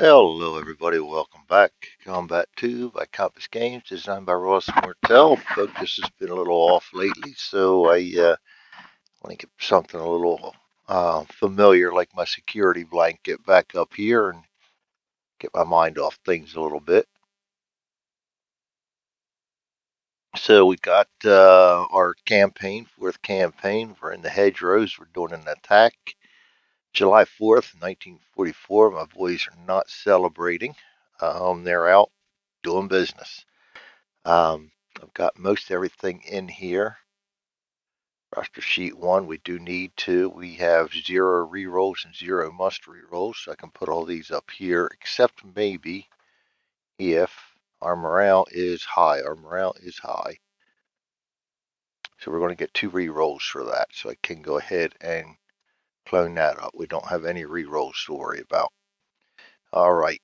Hello everybody, welcome back. Combat 2 by Compass Games, designed by Ross Martell. Focus has been a little off lately, so I want to get something a little familiar, like my security blanket, back up here and get my mind off things a little bit. So we got our campaign, fourth campaign. We're in the hedgerows. We're doing an attack. July 4th, 1944. My boys are not celebrating. They're out doing business. I've got most everything in here. Roster sheet 1, we do need to. We have 0 rerolls and 0 must rerolls, so I can put all these up here, except maybe if our morale is high. Our morale is high. So we're going to get 2 rerolls for that, so I can go ahead and clone that up. We don't have any rerolls to worry about. All right.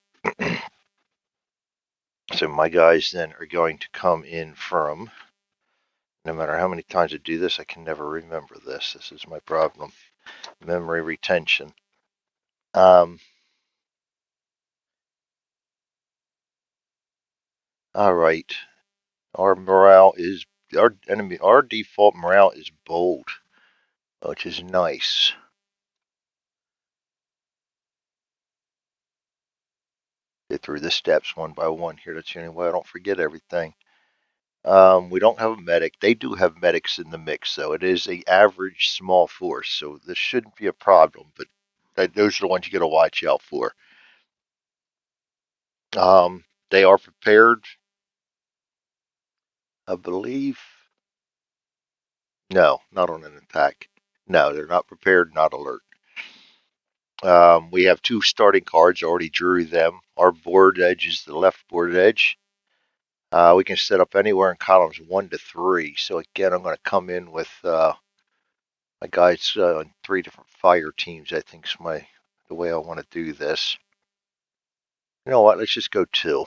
So my guys then are going to come in from, no matter how many times I do this, I can never remember this. This is my problem. Memory retention. All right. Our morale is our default morale is bold, which is nice. Get through the steps one by one here. That's the only way I don't forget everything. We don't have a medic. They do have medics in the mix, though. It is a average small force, so this shouldn't be a problem. But those are the ones you got to watch out for. They are prepared, I believe. No, not on an attack. No, they're not prepared, not alert. We have 2 starting cards, already drew them. Our board edge is the left board edge. We can set up anywhere in columns 1 to 3. So again, I'm going to come in with my guys on 3 different fire teams. I think is the way I want to do this. You know what? Let's just go 2.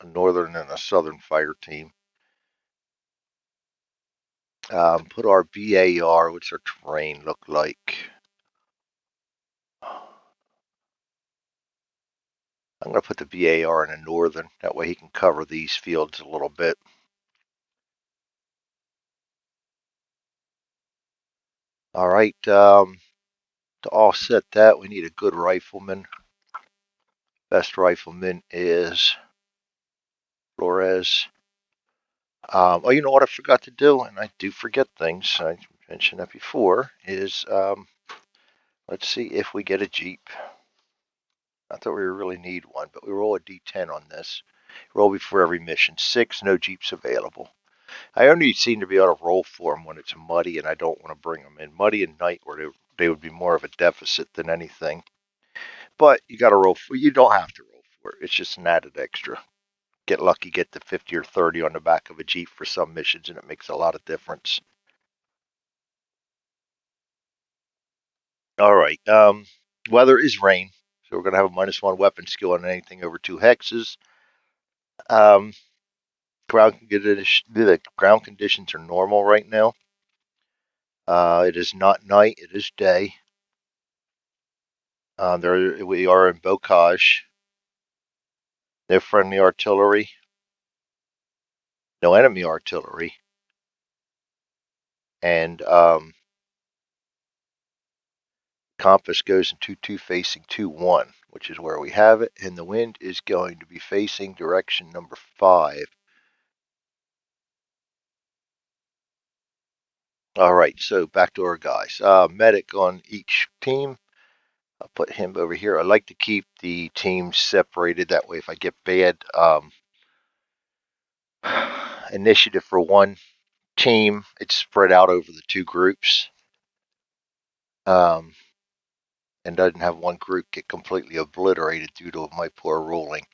A northern and a southern fire team. Put our BAR. What's our terrain look like? I'm going to put the BAR in a northern. That way he can cover these fields a little bit. All right. To offset that, we need a good rifleman. Best rifleman is Flores. Oh, you know what I forgot to do, and I do forget things. I mentioned that before. Is let's see if we get a Jeep. Not that we really need one, but we roll a D10 on this. Roll before every mission. 6, no Jeeps available. I only seem to be able to roll for them when it's muddy, and I don't want to bring them in. Muddy and night, where they would be more of a deficit than anything. But you got to roll for. You don't have to roll for it. It's just an added extra. Get lucky, get the 50 or 30 on the back of a Jeep for some missions, and it makes a lot of difference. All right. Weather is rain, so we're going to have a -1 weapon skill on anything over 2 hexes. Um, the ground conditions are normal right now. It is not night, it is day. We are in Bocage. No friendly artillery. No enemy artillery. And compass goes into 2 facing 2-1, which is where we have it. And the wind is going to be facing direction number 5. All right, so back to our guys. Medic on each team. I'll put him over here. I like to keep the teams separated. That way, if I get bad initiative for one team, it's spread out over the 2 groups. And doesn't have one group get completely obliterated due to my poor rolling.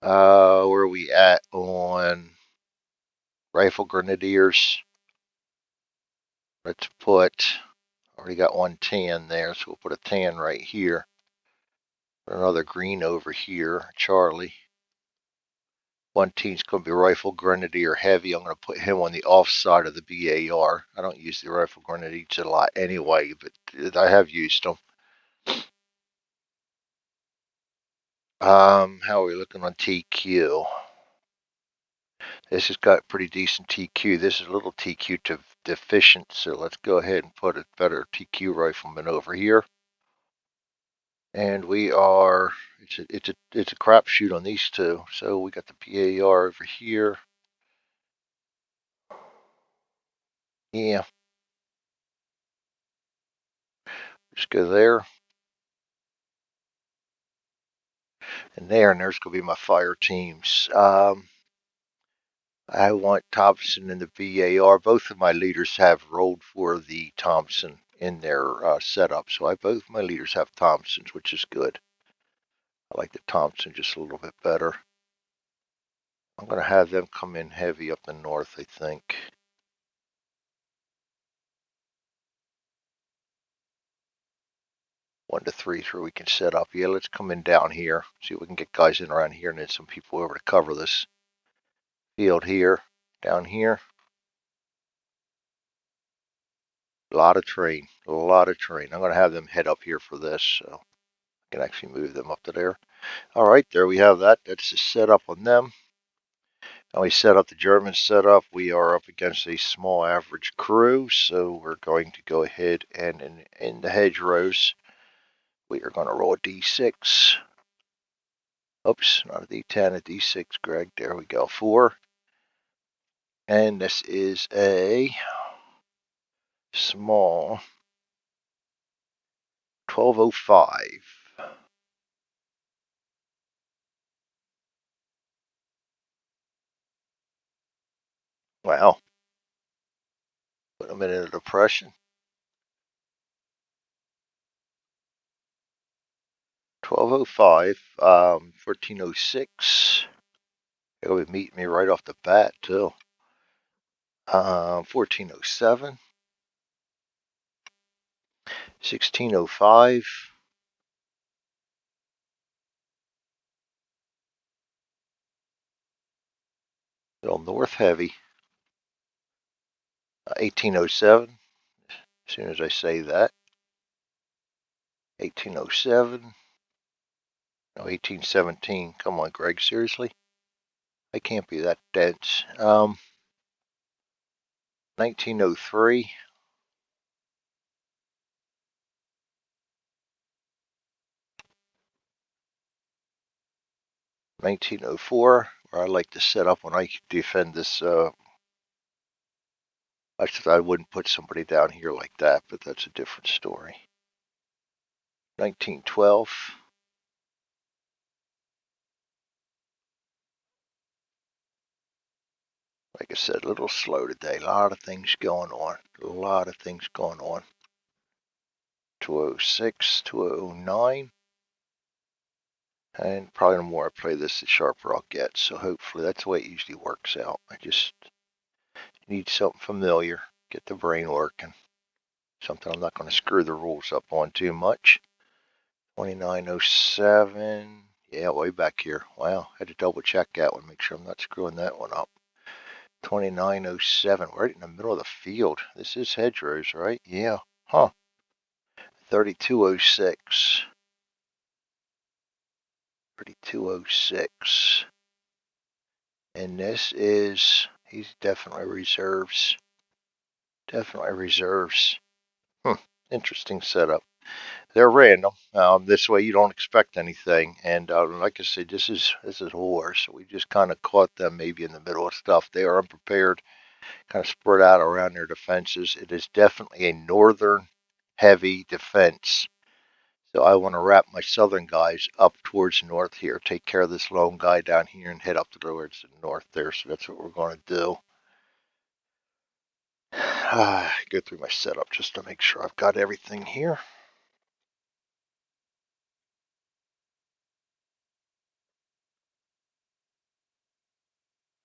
Where are we at on Rifle Grenadiers? Let's put, already got one tan there, so we'll put a tan right here. Put another green over here, Charlie. One team's going to be Rifle Grenadier Heavy. I'm going to put him on the off side of the BAR. I don't use the Rifle Grenadiers a lot anyway, but I have used them. How are we looking on TQ? This has got pretty decent TQ. This is a little TQ deficient, so let's go ahead and put a better TQ rifleman over here. And we are, it's a crapshoot on these two. So we got the PAR over here. Yeah, just go there and there, and there's going to be my fire teams. I want Thompson and the VAR. Both of my leaders have rolled for the Thompson in their setup, so both of my leaders have Thompsons, which is good. I like the Thompson just a little bit better. I'm going to have them come in heavy up the north, I think. One to three, where we can set up. Yeah, let's come in down here. See if we can get guys in around here and then some people over to cover this field here, down here. A lot of terrain, a lot of terrain. I'm going to have them head up here for this, so I can actually move them up to there. All right, there we have that. That's the setup on them. And we set up the German setup. We are up against a small average crew, so we're going to go ahead and in the hedgerows, we are going to roll a d6. Oops, not a d10, a d6, Greg. There we go. 4. And this is a small 1205. Wow. Put them in a depression. 1205, 1406. It would meet me right off the bat, too. 1407. 1605. Little north heavy. 1807. As soon as I say that. 1807. No, 1817. Come on, Greg. Seriously? I can't be that dense. 1903. 1904, where I like to set up when I defend this. I wouldn't put somebody down here like that, but that's a different story. 1912. Like I said, a little slow today. A lot of things going on. A lot of things going on. 206, 209. And probably the more I play this, the sharper I'll get. So hopefully that's the way it usually works out. I just need something familiar, get the brain working. Something I'm not going to screw the rules up on too much. 2907. Yeah, way back here. Wow, had to double check that one, make sure I'm not screwing that one up. 2907, right in the middle of the field. This is hedgerows, right? Yeah. Huh. 3206. 3206. And this is, he's definitely reserves. Definitely reserves. Interesting setup. They're random. This way you don't expect anything. And like I said, this is war, so we just kind of caught them maybe in the middle of stuff. They are unprepared, kind of spread out around their defenses. It is definitely a northern heavy defense. So I want to wrap my southern guys up towards north here, take care of this lone guy down here, and head up towards the north there. So that's what we're going to do. Go through my setup just to make sure I've got everything here.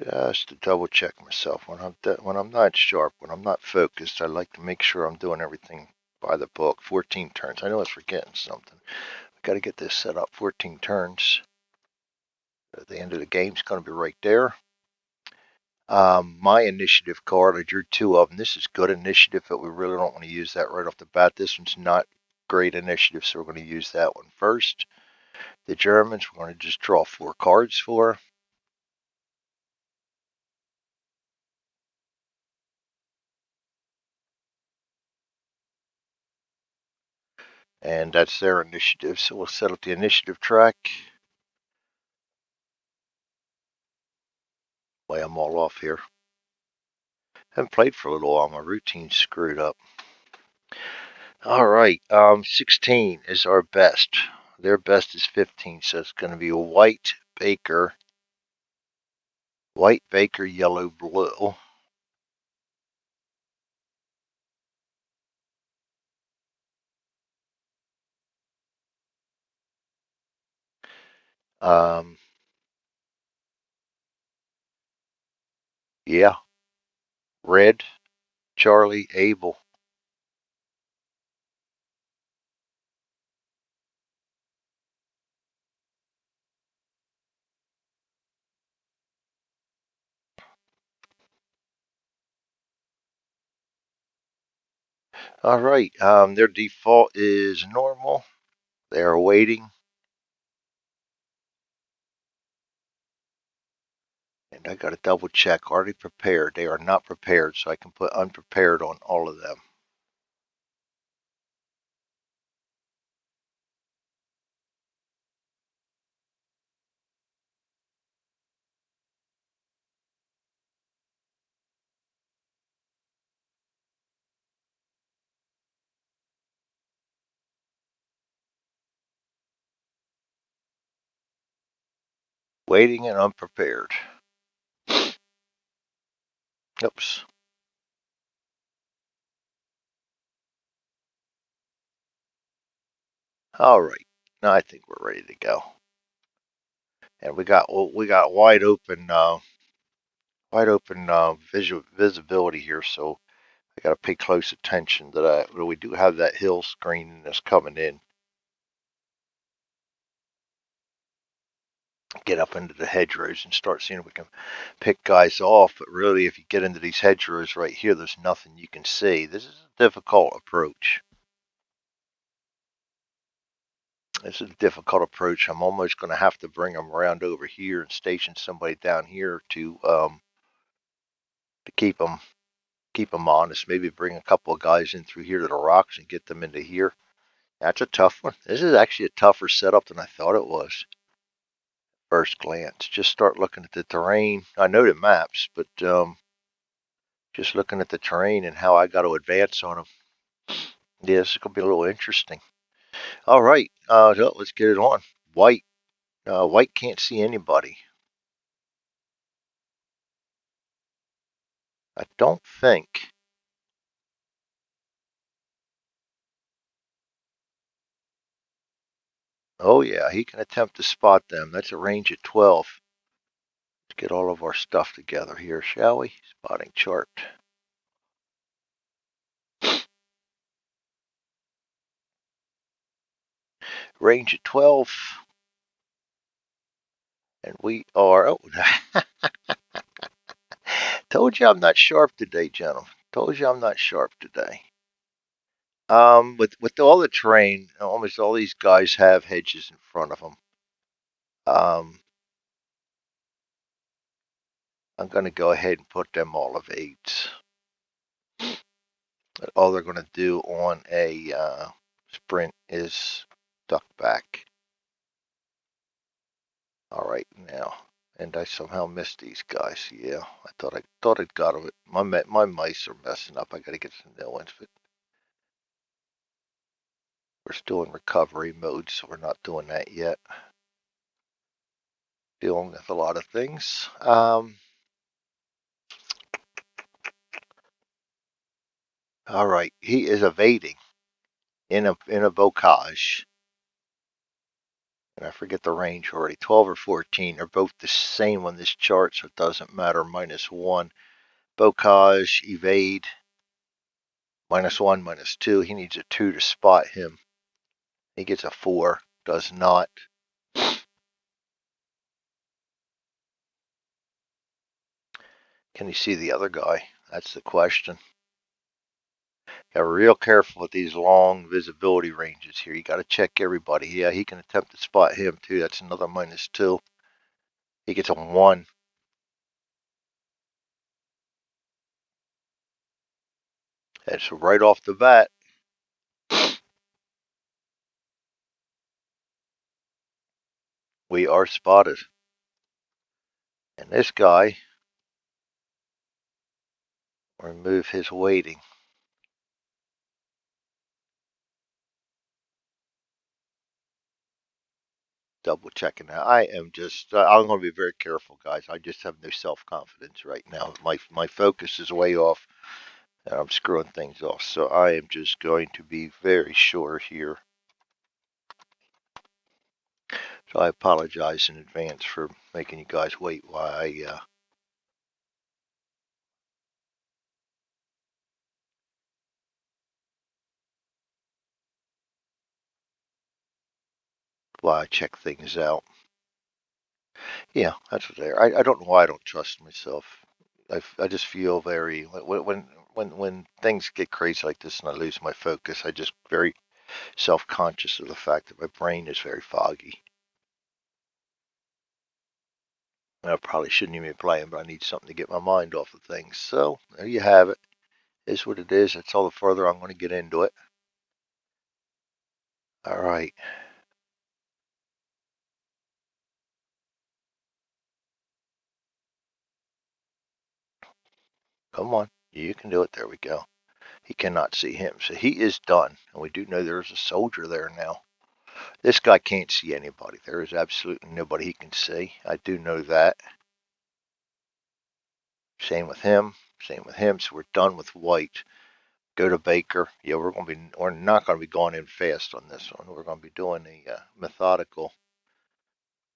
Just to double check myself when I'm not sharp, when I'm not focused, I like to make sure I'm doing everything by the book. 14 turns. I know I was forgetting something. I got to get this set up. 14 turns. At the end of the game is going to be right there. My initiative card, I drew 2 of them. This is good initiative, but we really don't want to use that right off the bat. This one's not great initiative, so we're going to use that one first. The Germans, we're going to just draw 4 cards for. And that's their initiative, so we'll set up the initiative track. Way I'm all off here. Haven't played for a little while. My routine's screwed up. All right, 16 is our best. Their best is 15, so it's going to be a white Baker, yellow, blue. Um, yeah, red, Charlie, Abel. All right, their default is normal. They are waiting. And I got to double check. Already prepared. They are not prepared, so I can put unprepared on all of them. Waiting and unprepared. Oops. All right. Now I think we're ready to go. And we got wide open visibility here, so I got to pay close attention to that. But we do have that hill screen that's coming in. Get up into the hedgerows and start seeing if we can pick guys off. But really, if you get into these hedgerows right here, there's nothing you can see. This is a difficult approach. This is a difficult approach. I'm almost going to have to bring them around over here and station somebody down here to keep them honest. Maybe bring a couple of guys in through here to the rocks and get them into here. That's a tough one. This is actually a tougher setup than I thought it was. First glance, just start looking at the terrain. I know the maps, but just looking at the terrain and how I got to advance on them. Yeah, this is gonna be a little interesting. All right, so let's get it on. White, white can't see anybody. I don't think. Oh yeah, he can attempt to spot them. That's a range at 12. Let's get all of our stuff together here, shall we? Spotting chart. Range at 12. And we are. Oh, told you I'm not sharp today, gentlemen. Told you I'm not sharp today. With all the terrain, almost all these guys have hedges in front of them. I'm going to go ahead and put them all of 8s. All they're going to do on a sprint is duck back. All right, now, and I somehow missed these guys. Yeah, I thought I'd got them. My mice are messing up. I got to get some new ones, but we're still in recovery mode, so we're not doing that yet. Dealing with a lot of things. All right, he is evading in a bocage, and I forget the range already. 12 or 14 are both the same on this chart, so it doesn't matter. -1, bocage, evade. -1, -2. He needs a 2 to spot him. He gets a 4. Does not. Can he see the other guy? That's the question. Got real careful with these long visibility ranges here. You got to check everybody. Yeah, he can attempt to spot him too. That's another -2. He gets a 1. And so right off the bat, we are spotted. And this guy, remove his weighting. Double checking that. I am just, I'm going to be very careful, guys. I just have no self-confidence right now. My focus is way off, and I'm screwing things off. So I am just going to be very sure here. So I apologize in advance for making you guys wait while I check things out. Yeah, that's what they are. I don't know why I don't trust myself. I just feel very when things get crazy like this and I lose my focus, I just very self-conscious of the fact that my brain is very foggy. I probably shouldn't even be playing, but I need something to get my mind off of things. So there you have it. It's what it is. That's all the further I'm going to get into it. All right. Come on. You can do it. There we go. He cannot see him. So he is done. And we do know there's a soldier there now. This guy can't see anybody. There is absolutely nobody he can see. I do know that. Same with him. Same with him. So we're done with white. Go to Baker. Yeah, we're not going to be going in fast on this one. We're going to be doing a methodical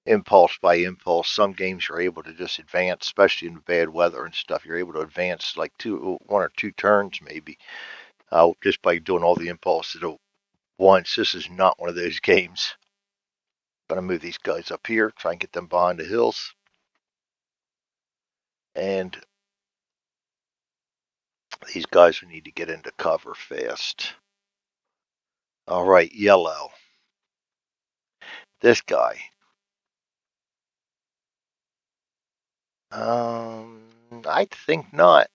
impulse by impulse. Some games you're able to just advance, especially in bad weather and stuff. You're able to advance like one or two turns maybe, just by doing all the impulses at once. This is not one of those games. Gonna move these guys up here, try and get them behind the hills, and these guys will need to get into cover fast. All right, yellow. This guy. I think not.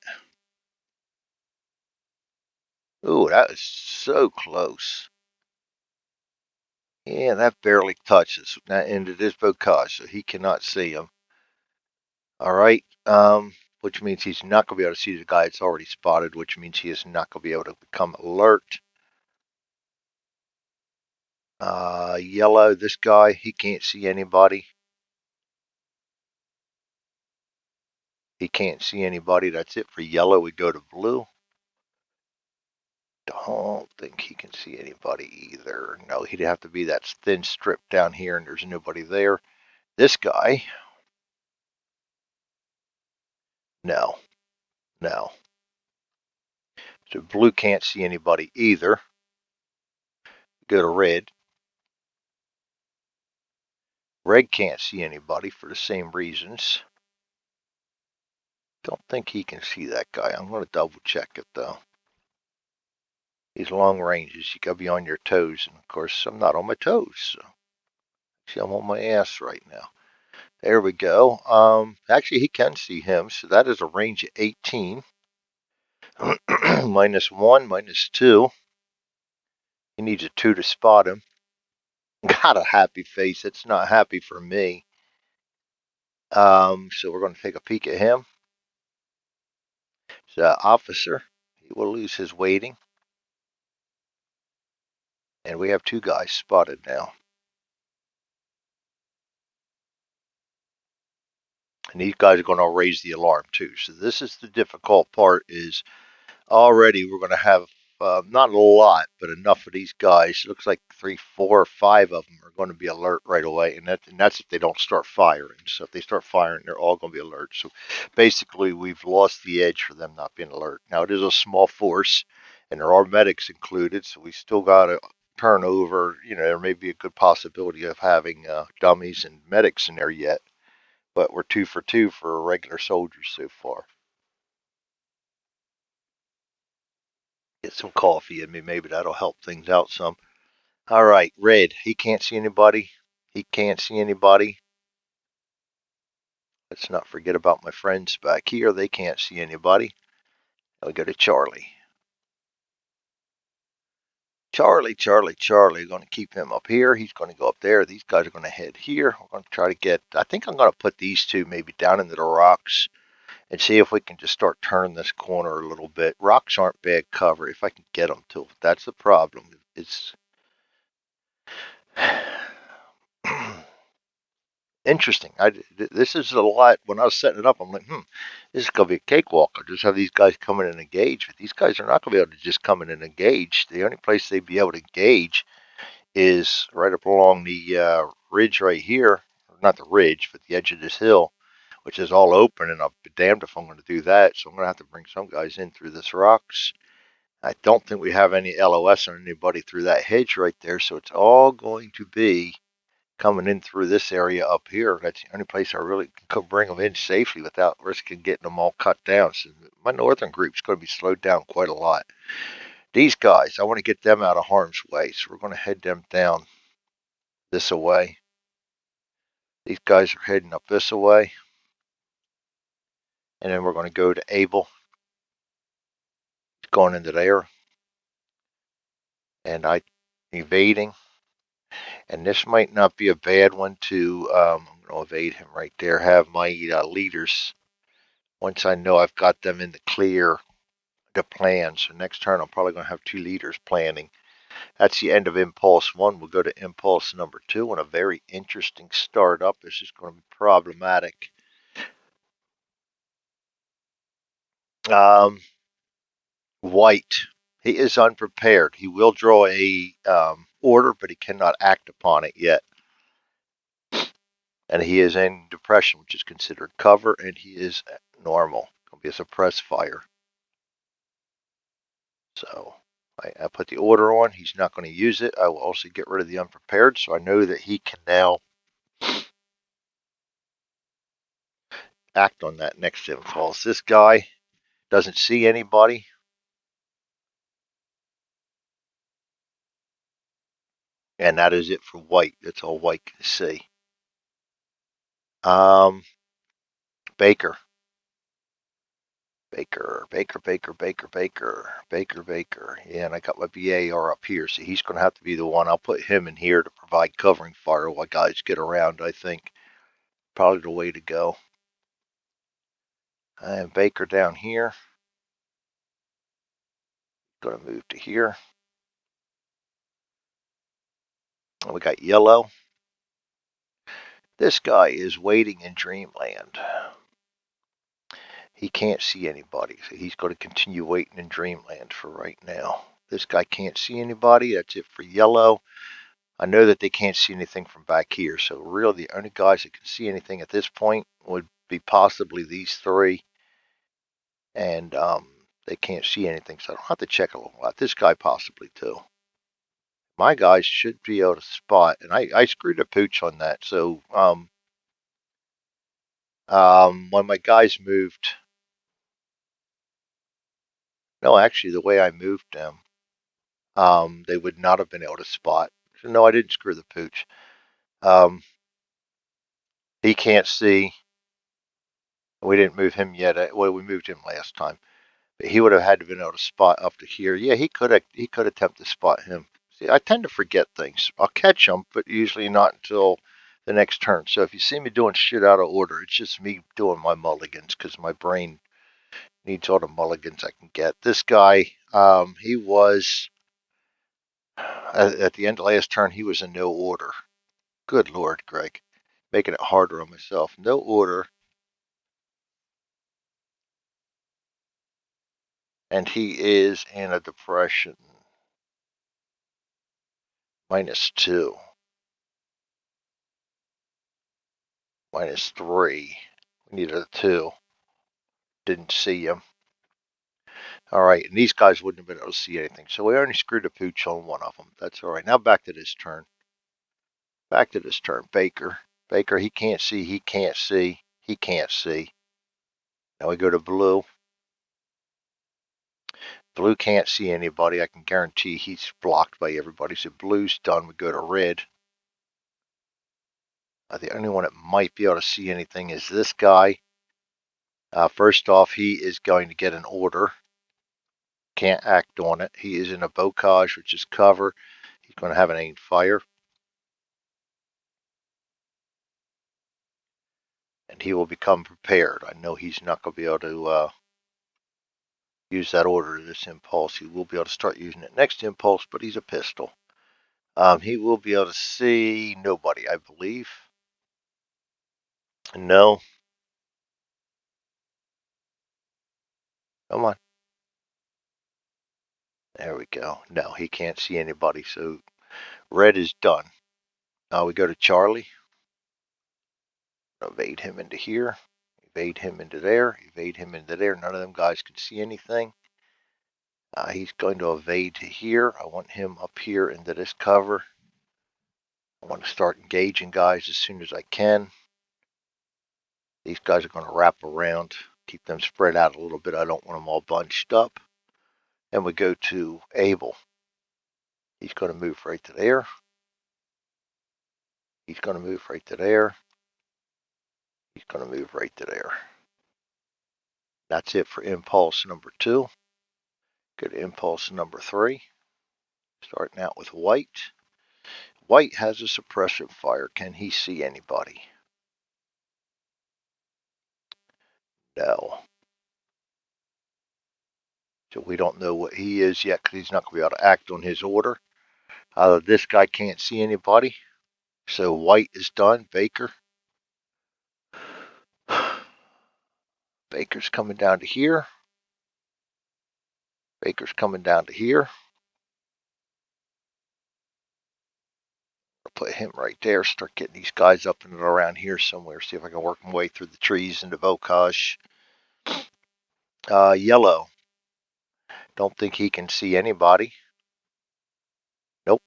Ooh, that is so close. Yeah, that barely touches. And it is Bocage, so he cannot see him. All right. Which means he's not going to be able to see the guy that's already spotted, which means he is not going to be able to become alert. Yellow, this guy, he can't see anybody. He can't see anybody. That's it for yellow. We go to blue. Don't think he can see anybody either. No, he'd have to be that thin strip down here, and there's nobody there. This guy, no, no. So blue can't see anybody either. Go to red. Red can't see anybody for the same reasons. Don't think he can see that guy. I'm going to double check it though. These long ranges, you got to be on your toes. And of course, I'm not on my toes. So actually, I'm on my ass right now. There we go. Actually, he can see him. So that is a range of 18. -1, -2. He needs a 2 to spot him. Got a happy face. It's not happy for me. So we're going to take a peek at him. So officer, he will lose his weighting. And we have 2 guys spotted now. And these guys are going to raise the alarm too. So this is the difficult part is already we're going to have not a lot, but enough of these guys. It looks like 3, 4, 5 of them are going to be alert right away, and that's if they don't start firing. So if they start firing, they're all going to be alert. So basically, we've lost the edge for them not being alert. Now it is a small force, and there are medics included, so we still got to turn over. There may be a good possibility of having dummies and medics in there yet, but we're 2 for 2 for regular soldiers so far. Get some coffee in me. Maybe that'll help things out some. All right, red. He can't see anybody. He can't see anybody. Let's not forget about my friends back here. They can't see anybody. We go to Charlie. Charlie, Charlie, Charlie. Going to keep him up here. He's going to go up there. These guys are going to head here. We're going to try to get, I think I'm going to put these two maybe down into the rocks and see if we can just start turning this corner a little bit. Rocks aren't bad cover if I can get them to. That's the problem. It's interesting. This is a lot. When I was setting it up, I'm like, this is going to be a cakewalk. I'll just have these guys come in and engage. But these guys are not going to be able to just come in and engage. The only place they'd be able to engage is right up along the ridge right here. Not the ridge, but the edge of this hill, which is all open. And I'll be damned if I'm going to do that. So I'm going to have to bring some guys in through this rocks. I don't think we have any LOS on anybody through that hedge right there. So it's all going to be coming in through this area up here. That's the only place I really could bring them in safely without risking getting them all cut down. So my northern group's going to be slowed down quite a lot. These guys, I want to get them out of harm's way. So we're going to head them down this away. These guys are heading up this away. And then we're going to go to Abel. He's going into there. And I evading. And this might not be a bad one to, I'm going to evade him right there. Have my leaders, once I know I've got them in the clear, the plan. So next turn, I'm probably going to have two leaders planning. That's the end of Impulse 1. We'll go to Impulse number 2 and a very interesting startup. This is going to be problematic. White. He is unprepared. He will draw a order, but he cannot act upon it yet. And he is in depression, which is considered cover, and he is normal. Going to be a suppressed fire. So I put the order on. He's not going to use it. I will also get rid of the unprepared, so I know that he can now act on that next impulse. This guy doesn't see anybody. And that is it for white. That's all white can see. Baker. Baker. Yeah, and I got my BAR up here, so he's going to have to be the one. I'll put him in here to provide covering fire while guys get around, I think. Probably the way to go. And Baker down here. Going to move to here. We got yellow. This guy is waiting in Dreamland. He can't see anybody, so he's going to continue waiting in Dreamland for right now. This guy can't see anybody. That's it for yellow. I know that they can't see anything from back here, so really the only guys that can see anything at this point would be possibly these three. And they can't see anything, so I don't have to check a little lot. This guy possibly too. My guys should be able to spot, and I screwed a pooch on that. So when my guys moved, no, actually the way I moved them, they would not have been able to spot. So no, I didn't screw the pooch. He can't see. We didn't move him yet. Well, we moved him last time. But he would have had to been able to spot up to here. Yeah, he could attempt to spot him. See, I tend to forget things. I'll catch them, but usually not until the next turn. So if you see me doing shit out of order, it's just me doing my mulligans because my brain needs all the mulligans I can get. This guy, he was at the end of last turn. He was in no order. Good Lord, Greg, making it harder on myself. No order. And he is in a depression. -2. -3. We needed a 2. Didn't see him. All right, and these guys wouldn't have been able to see anything. So we only screwed a pooch on one of them. That's all right. Now back to this turn. Baker. Baker, he can't see. He can't see. He can't see. Now we go to blue. Blue can't see anybody. I can guarantee he's blocked by everybody. So blue's done. We go to red. The only one that might be able to see anything is this guy. First off, he is going to get an order. Can't act on it. He is in a bocage, which is cover. He's going to have an aimed fire. And he will become prepared. I know he's not going to be able to use that order this impulse. He will be able to start using it next impulse, but he's a pistol. He will be able to see nobody, I believe. No. Come on. There we go. No, he can't see anybody. So red is done. We go to Charlie. Evade him into here. Evade him into there. Evade him into there. None of them guys can see anything. He's going to evade to here. I want him up here into this cover. I want to start engaging guys as soon as I can. These guys are going to wrap around, keep them spread out a little bit. I don't want them all bunched up. And we go to Abel. He's going to move right to there. He's going to move right to there. He's going to move right to there. That's it for impulse number 2. Go to impulse number 3. Starting out with white. White has a suppressive fire. Can he see anybody? No. So we don't know what he is yet because he's not going to be able to act on his order. This guy can't see anybody. So white is done. Baker. Baker's coming down to here. Baker's coming down to here. I'll put him right there. Start getting these guys up and around here somewhere. See if I can work my way through the trees into bocage. Yellow. Don't think he can see anybody. Nope.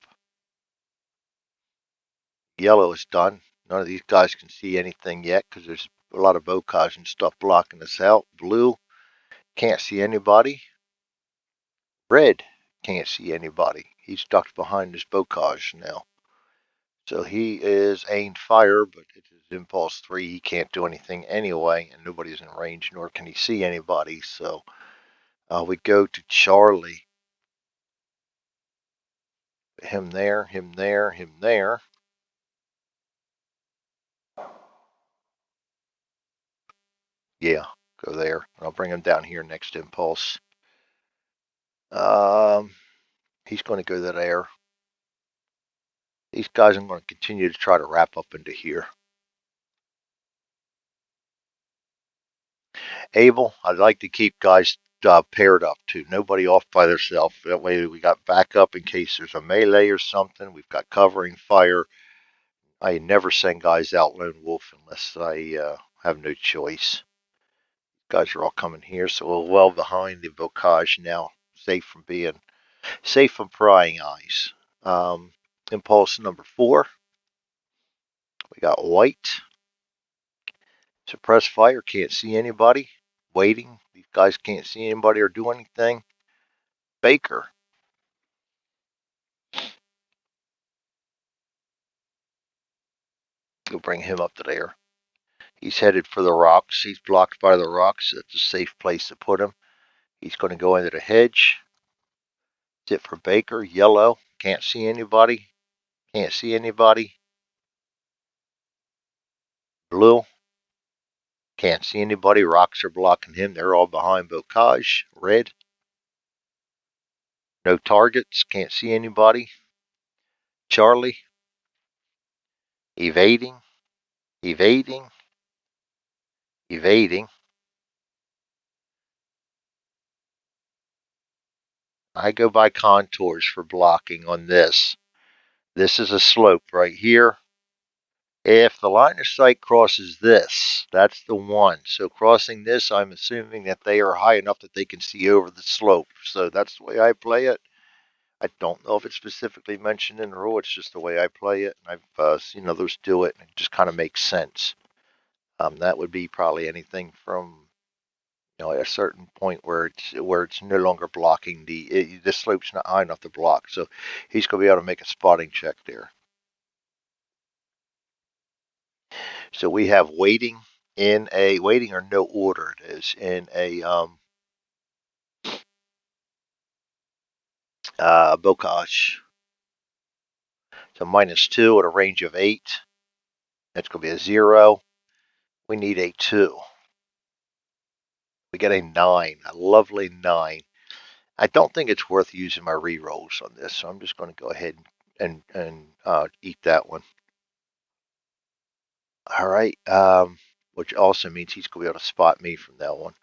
Yellow is done. None of these guys can see anything yet because there's a lot of bocage and stuff blocking us out. Blue can't see anybody. Red can't see anybody. He's ducked behind this bocage now. So he is aimed fire, but it's his impulse 3. He can't do anything anyway, and nobody's in range, nor can he see anybody. So we go to Charlie. Him there, him there, him there. Yeah, go there. I'll bring him down here next impulse. He's going to go to there. These guys I'm going to continue to try to wrap up into here. Abel, I'd like to keep guys paired up too. Nobody off by themselves. That way we got backup in case there's a melee or something. We've got covering fire. I never send guys out lone wolf unless I have no choice. Guys are all coming here, so we're well behind the bocage now, safe from prying eyes. Impulse number 4. We got white. Suppress fire, can't see anybody. Waiting. These guys can't see anybody or do anything. Baker. We'll bring him up to there. He's headed for the rocks. He's blocked by the rocks. That's a safe place to put him. He's going to go into the hedge. That's it for Baker. Yellow. Can't see anybody. Can't see anybody. Blue. Can't see anybody. Rocks are blocking him. They're all behind bocage. Red. No targets. Can't see anybody. Charlie. Evading. Evading. Evading. I go by contours for blocking on this. This is a slope right here. If the line of sight crosses this, that's the one. So crossing this, I'm assuming that they are high enough that they can see over the slope. So that's the way I play it. I don't know if it's specifically mentioned in the rule. It's just the way I play it. And I've seen others do it, and it just kind of makes sense. That would be probably anything from At a certain point where it's no longer blocking the slope's not high enough to block. So he's going to be able to make a spotting check there. So we have waiting or no order. It is in a Bocage. So -2 at a range of 8. That's going to be a 0. We need a 2. We get a 9, a lovely 9. I don't think it's worth using my re-rolls on this, so I'm just going to go ahead and eat that one. All right, which also means he's going to be able to spot me from that one.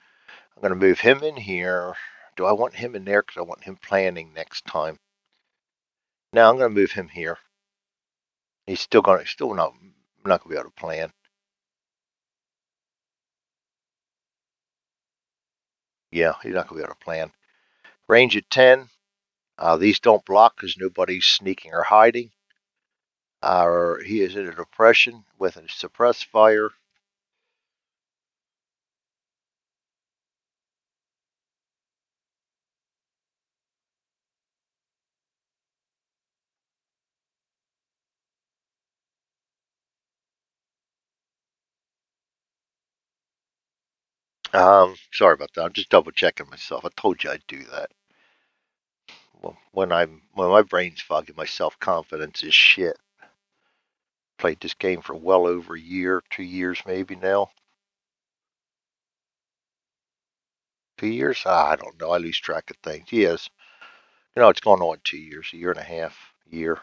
I'm going to move him in here. Do I want him in there because I want him planning next time? Now I'm going to move him here. He's still not going to be able to plan. Yeah, he's not going to be able to plan. Range at 10. These don't block because nobody's sneaking or hiding. He is in a depression with a suppressed fire. Sorry about that. I'm just double checking myself. I told you I'd do that. Well, when my brain's foggy, my self confidence is shit. Played this game for well over a year, 2 years maybe now. 2 years? I don't know. I lose track of things. Yes, it's going on 2 years, a year and a half, a year.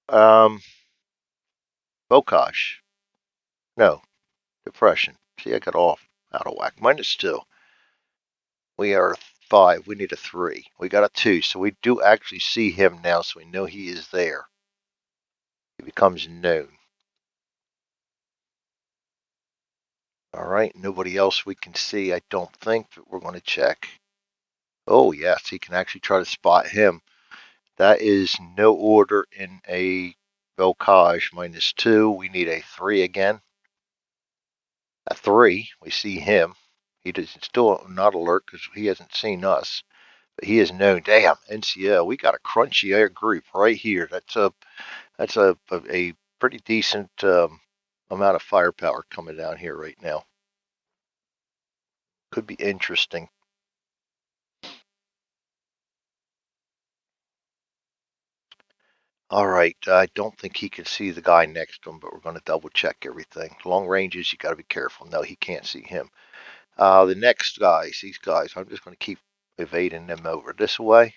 Um, Bokash. No, depression. See, I got off out of whack. -2. We are 5. We need a 3. We got a 2, so we do actually see him now, so we know he is there. He becomes known. All right, nobody else we can see, I don't think, but we're going to check. Oh, yes, he can actually try to spot him. That is no order in a Belkage. -2. We need a 3 again. A 3. We see him. He does still not alert because he hasn't seen us. But he is known. Damn, NCL. We got a crunchy air group right here. That's a pretty decent amount of firepower coming down here right now. Could be interesting. All right, I don't think he can see the guy next to him, but we're going to double check everything. Long ranges, you got to be careful. No, he can't see him. The next guys, these guys, I'm just going to keep evading them over this way.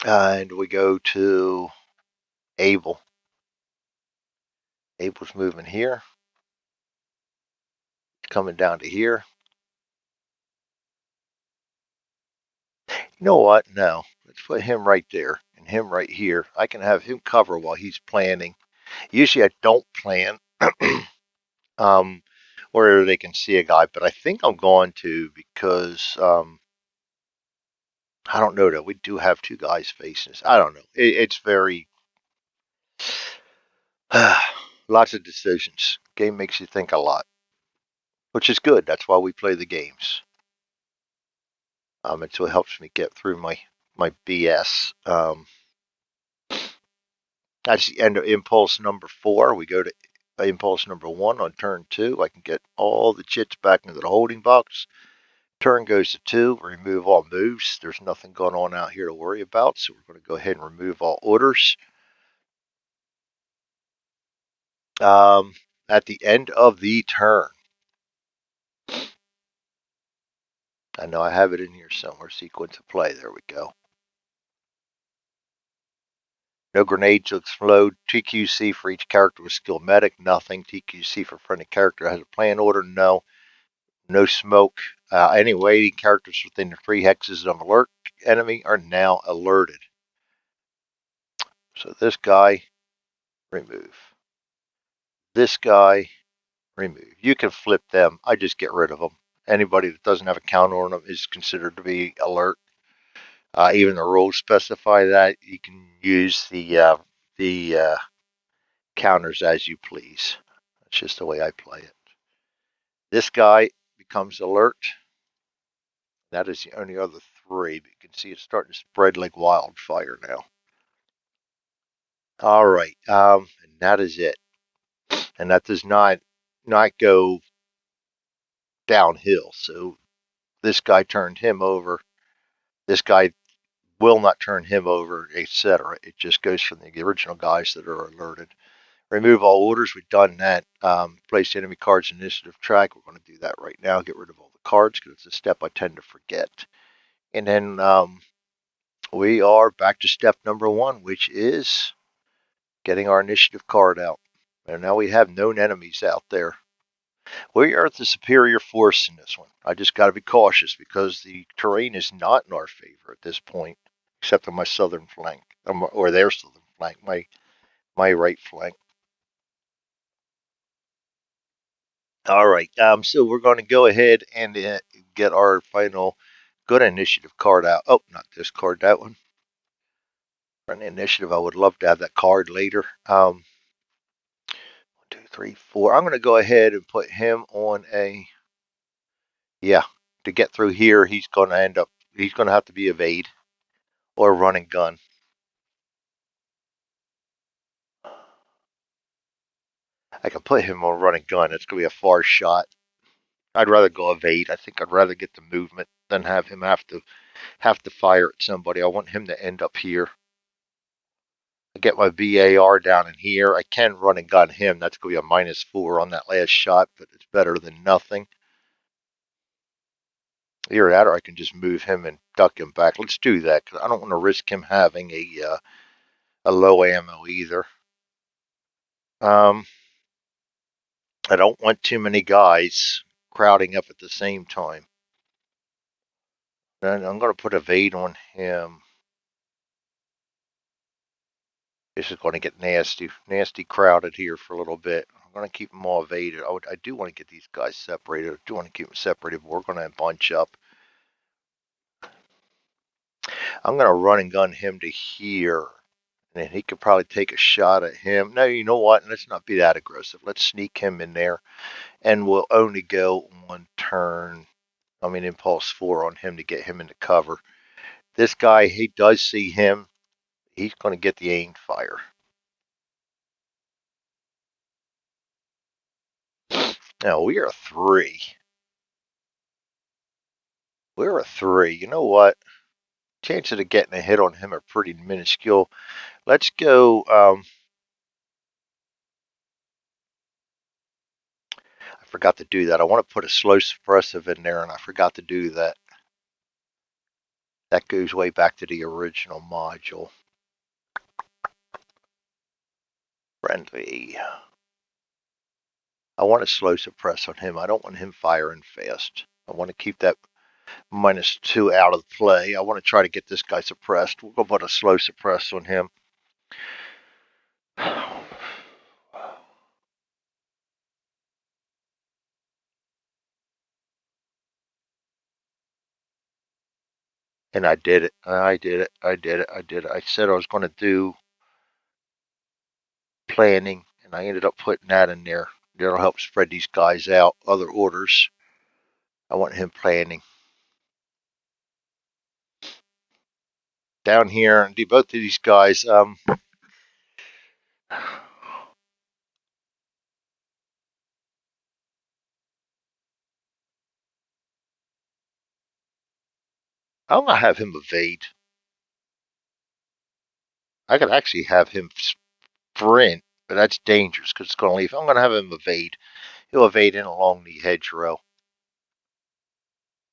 And we go to Abel. Abel's moving here, coming down to here. You know what? No, let's put him right there and him right here. I can have him cover while he's planning. Usually I don't plan um, where they can see a guy, but I think I'm going to because I don't know that we do have two guys facing us. I don't know. It's very lots of decisions. Game makes you think a lot, which is good. That's why we play the games. And so it helps me get through my BS. That's the end of impulse number 4. We go to impulse number 1 on turn 2. I can get all the chits back into the holding box. Turn goes to 2. Remove all moves. There's nothing going on out here to worry about, so we're going to go ahead and remove all orders. At the end of the turn, I know I have it in here somewhere. Sequence of play. There we go. No grenades to explode. TQC for each character with skill medic. Nothing. TQC for friendly character has a plan order. No. No smoke. Any waiting characters within the 3 hexes of alert enemy are now alerted. So this guy, remove. This guy, remove. You can flip them. I just get rid of them. Anybody that doesn't have a counter on them is considered to be alert. Even the rules specify that you can use the counters as you please. That's just the way I play it. This guy becomes alert. That is the only other three, but you can see it's starting to spread like wildfire now. All right, and that is it. And that does not go downhill. So this guy turned him over. This guy will not turn him over, etc. It just goes from the original guys that are alerted. Remove all orders. We've done that. Place enemy cards in initiative track. We're going to do that right now. Get rid of all the cards because it's a step I tend to forget. And then we are back to step number one, which is getting our initiative card out. And now we have known enemies out there. We are the superior force in this one. I just got to be cautious because the terrain is not in our favor at this point, except on my southern flank, or their southern flank, my right flank. All right, so we're going to go ahead and get our final good initiative card out. Oh, not this card, that one. For an initiative, I would love to have that card later. 1, 2, 3, 4. I'm going to go ahead and put him on a, yeah, to get through here, he's going to have to be evade or run and gun. I can put him on run and gun. It's going to be a far shot. I'd rather go evade. I think I'd rather get the movement than have him have to fire at somebody. I want him to end up here. I get my BAR down in here. I can run and gun him. That's going to be a -4 on that last shot, but it's better than nothing. Either that or I can just move him and duck him back. Let's do that because I don't want to risk him having a low ammo either. I don't want too many guys crowding up at the same time. And I'm going to put evade on him. This is going to get nasty crowded here for a little bit. I'm going to keep them all evaded. I do want to get these guys separated. I do want to keep them separated, but we're going to bunch up. I'm going to run and gun him to here. And he could probably take a shot at him. No, you know what? Let's not be that aggressive. Let's sneak him in there. And we'll only go one turn. Impulse 4 on him to get him into cover. This guy, he does see him. He's going to get the aimed fire. Now, we are 3. We're a 3. You know what? Chances of getting a hit on him are pretty minuscule. Let's go. I forgot to do that. I want to put a slow suppressive in there, and I forgot to do that. That goes way back to the original module. Friendly. I want to slow suppress on him. I don't want him firing fast. I want to keep that -2 out of play. I want to try to get this guy suppressed. We'll go put a slow suppress on him. And I did it. I did it. I did it. I did it. I said I was going to do planning, and I ended up putting that in there. That'll help spread these guys out. Other orders. I want him planning. Down here, and do both of these guys. I'm going to have him evade. I could actually have him sprint, but that's dangerous because it's going to leave. I'm going to have him evade. He'll evade in along the hedgerow.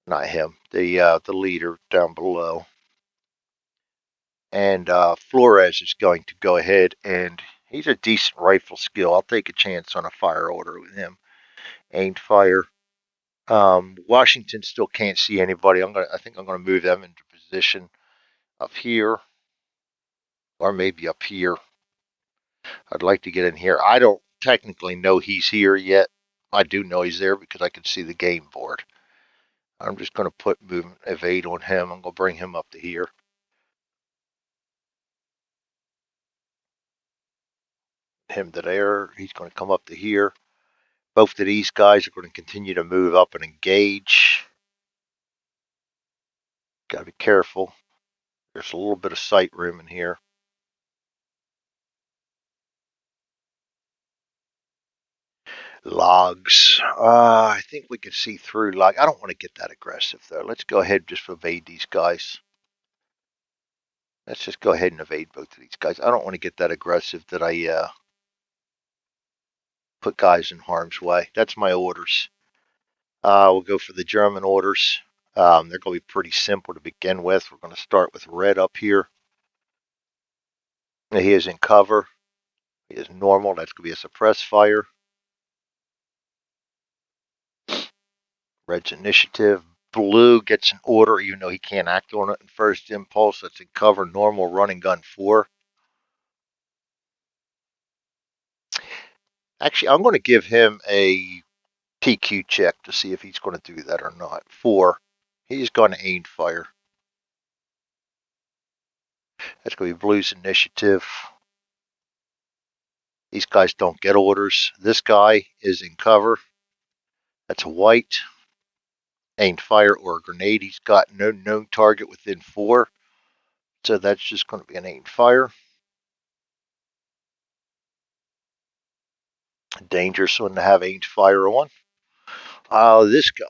Not him. The leader down below. And Flores is going to go ahead, and he's a decent rifle skill. I'll take a chance on a fire order with him. Aimed fire. Washington still can't see anybody. I think I'm gonna move them into position up here, or maybe up here. I'd like to get in here. I don't technically know he's here yet. I do know he's there because I can see the game board. I'm just gonna put movement evade on him. I'm gonna bring him up to here. Him to there. He's gonna come up to here. Both of these guys are going to continue to move up and engage. Got to be careful. There's a little bit of sight room in here. Logs. I think we can see through log. I don't want to get that aggressive though. Let's go ahead and just evade these guys. Let's just go ahead and evade both of these guys. I don't want to get that aggressive that I put guys in harm's way. That's my orders. We'll go for the German orders. They're going to be pretty simple to begin with. We're going to start with red up here. He is in cover. He is normal. That's going to be a suppress fire. Red's initiative. Blue gets an order even though he can't act on it in first impulse. That's in cover. Normal running gun 4. Actually, I'm going to give him a TQ check to see if he's going to do that or not. 4. He's going to aim fire. That's going to be Blue's initiative. These guys don't get orders. This guy is in cover. That's a white. Aimed fire or a grenade. He's got no known target within 4. So that's just going to be an aimed fire. Dangerous one to have aimed fire on. This guy,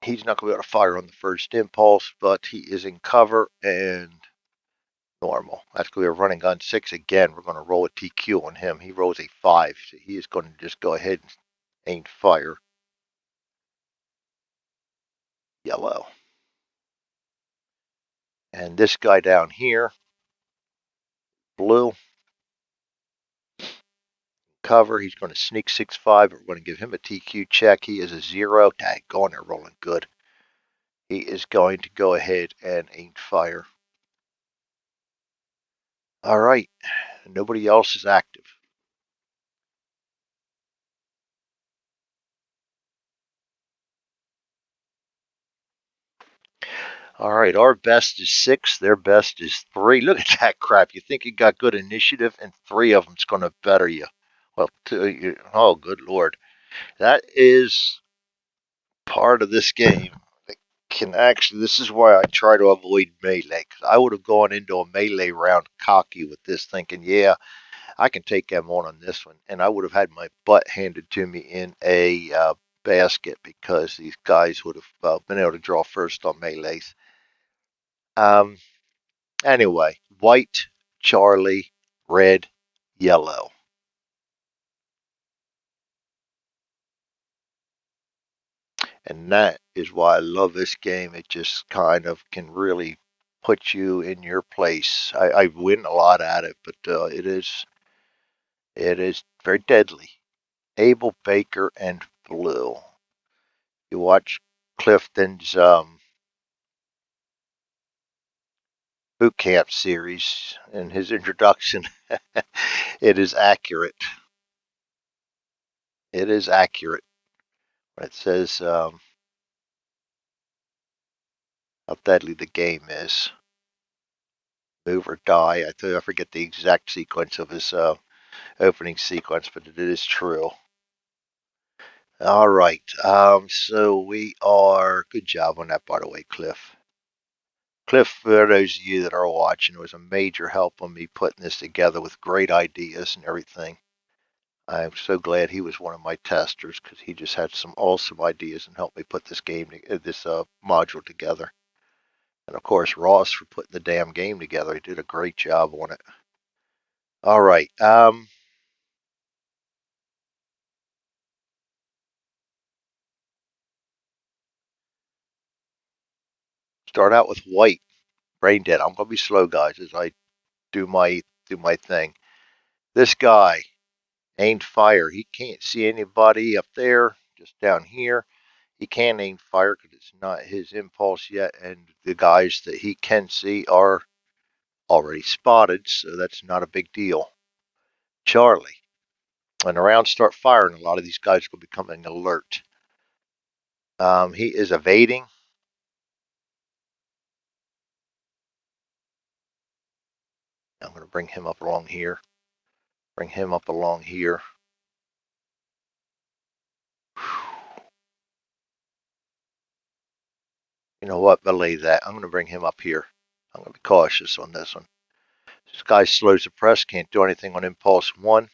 he's not going to be able to fire on the first impulse, but he is in cover and normal. That's going to be a running gun 6 again. We're going to roll a TQ on him. He rolls a 5, so he is going to just go ahead and aim fire. Yellow. And this guy down here, blue, cover. He's going to sneak 6-5. We're going to give him a TQ check. He is a 0. Daggone, they're rolling good. He is going to go ahead and aim fire. All right. Nobody else is active. All right, our best is 6. Their best is 3. Look at that crap. You think you got good initiative, and 3 of them's going to better you. Well, oh, good Lord. That is part of this game. This is why I try to avoid melee, because I would have gone into a melee round cocky with this, thinking, yeah, I can take them on this one. And I would have had my butt handed to me in a basket because these guys would have been able to draw first on melees. Anyway, white, Charlie, red, yellow. And that is why I love this game. It just kind of can really put you in your place. I win a lot at it, but it is very deadly. Abel, Baker, and Blue. You watch Clifton's boot camp series and his introduction. It is accurate. It is accurate. It says how deadly the game is. Move or die. I forget the exact sequence of his opening sequence, but it is true. All right. So we are. Good job on that, by the way, Cliff. Cliff, for those of you that are watching, was a major help on me putting this together with great ideas and everything. I'm so glad he was one of my testers because he just had some awesome ideas and helped me put this module together. And of course, Ross for putting the damn game together. He did a great job on it. All right. Start out with white. Brain dead. I'm gonna be slow, guys, as I do my thing. This guy aimed fire. He can't see anybody up there. Just down here, he can't aim fire because it's not his impulse yet, and the guys that he can see are already spotted, so that's not a big deal. Charlie. When the rounds start firing, a lot of these guys will be becoming alert. He is evading. I'm going to bring him up along here. Bring him up along here. You know what? Belay that. I'm going to bring him up here. I'm going to be cautious on this one. This guy slows the press. Can't do anything on impulse 1.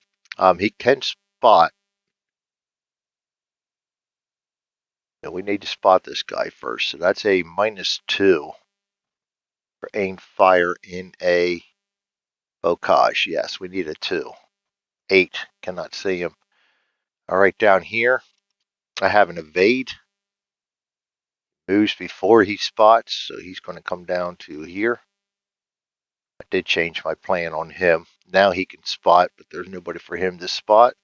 He can spot. And we need to spot this guy first. So that's a -2 for aim fire in a bocage. Yes, we need a 2. 8. Cannot see him. All right, down here, I have an evade. Moves before he spots, so he's going to come down to here. I did change my plan on him. Now he can spot, but there's nobody for him to spot.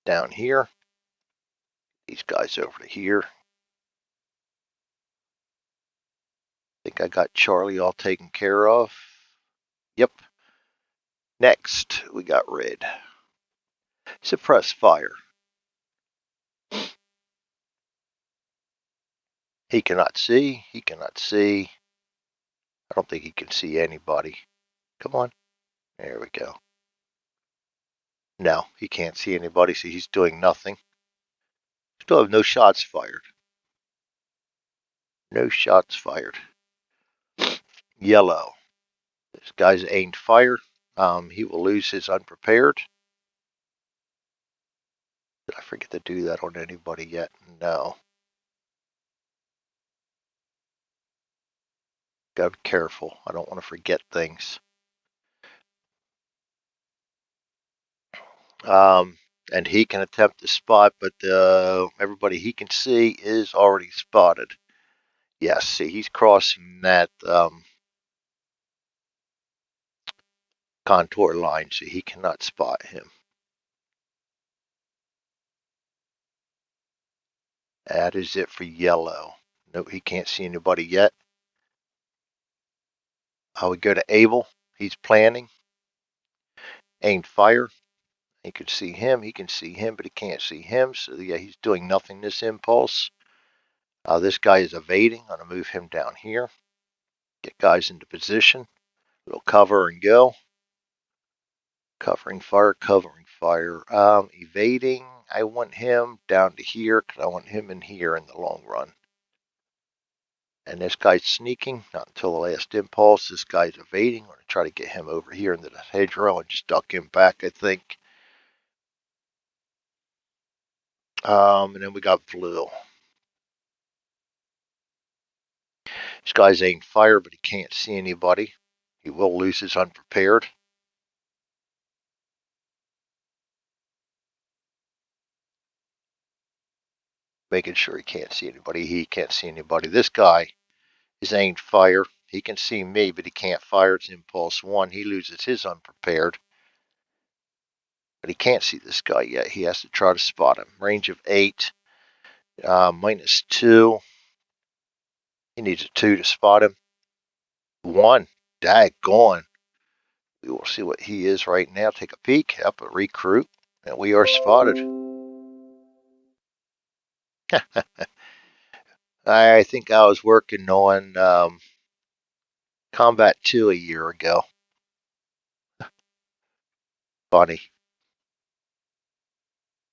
Down here, these guys over to here. I think I got Charlie all taken care of. Yep. Next, we got red. Suppress fire. He cannot see. He cannot see. I don't think he can see anybody. Come on. There we go. No, he can't see anybody, so he's doing nothing. Still have no shots fired. No shots fired. Yellow. This guy's aimed fire. He will lose his unprepared. Did I forget to do that on anybody yet? No. Gotta be careful. I don't want to forget things. And he can attempt to spot, but everybody he can see is already spotted. Yes, see, he's crossing that contour line, so he cannot spot him. That is it for yellow. No, he can't see anybody yet. I would go to Abel. He's planning. Aimed fire. He could see him. He can see him, but he can't see him. So yeah, he's doing nothing this impulse. This guy is evading. I'm going to move him down here. Get guys into position. Little cover and go. Covering fire, covering fire. Evading. I want him down to here because I want him in here in the long run. And this guy's sneaking. Not until the last impulse. This guy's evading. I'm going to try to get him over here into the hedgerow and just duck him back, I think. And then we got blue. This guy's aimed fire, but he can't see anybody. He will lose his unprepared. Making sure he can't see anybody. He can't see anybody. This guy is aimed fire. He can see me, but he can't fire. It's impulse 1. He loses his unprepared. But he can't see this guy yet. He has to try to spot him. Range of 8. -2. He needs a 2 to spot him. 1. Daggone. We will see what he is right now. Take a peek. Up a recruit. And we are spotted. I think I was working on Combat 2 a year ago. Funny.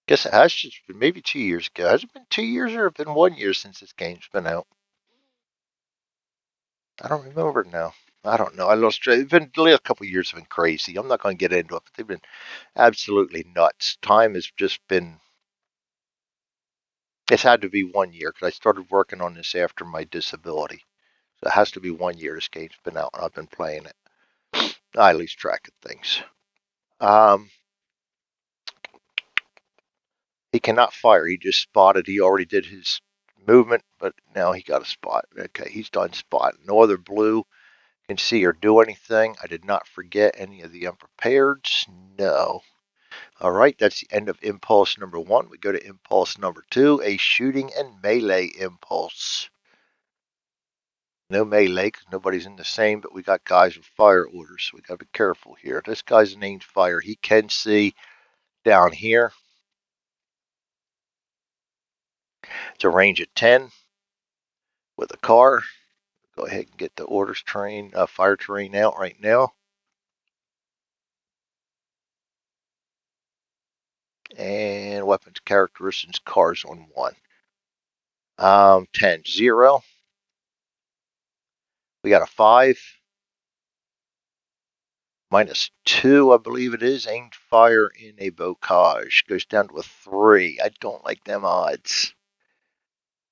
Guess it has just been maybe 2 years ago. Has it been 2 years or been 1 year since this game's been out? I don't remember now. I don't know. I lost track. It's been the last couple of years have been crazy. I'm not going to get into it, but they've been absolutely nuts. Time has just been. It's had to be 1 year because I started working on this after my disability. So it has to be 1 year this game's been out and I've been playing it. I lose track of things. He cannot fire. He just spotted. He already did his movement, but now he got a spot. Okay, he's done spot. No other blue can see or do anything. I did not forget any of the unprepareds. No. All right, that's the end of impulse number 1. We go to impulse number 2, a shooting and melee impulse. No melee because nobody's in the same, but we got guys with fire orders, so we got to be careful here. This guy's an aimed fire. He can see down here. It's a range of 10 with a car. Go ahead and get the orders terrain, fire terrain out right now. And weapons characteristics, cars on 1. 10, 0. We got a 5. -2, I believe it is. Aimed fire in a bocage. Goes down to a 3. I don't like them odds.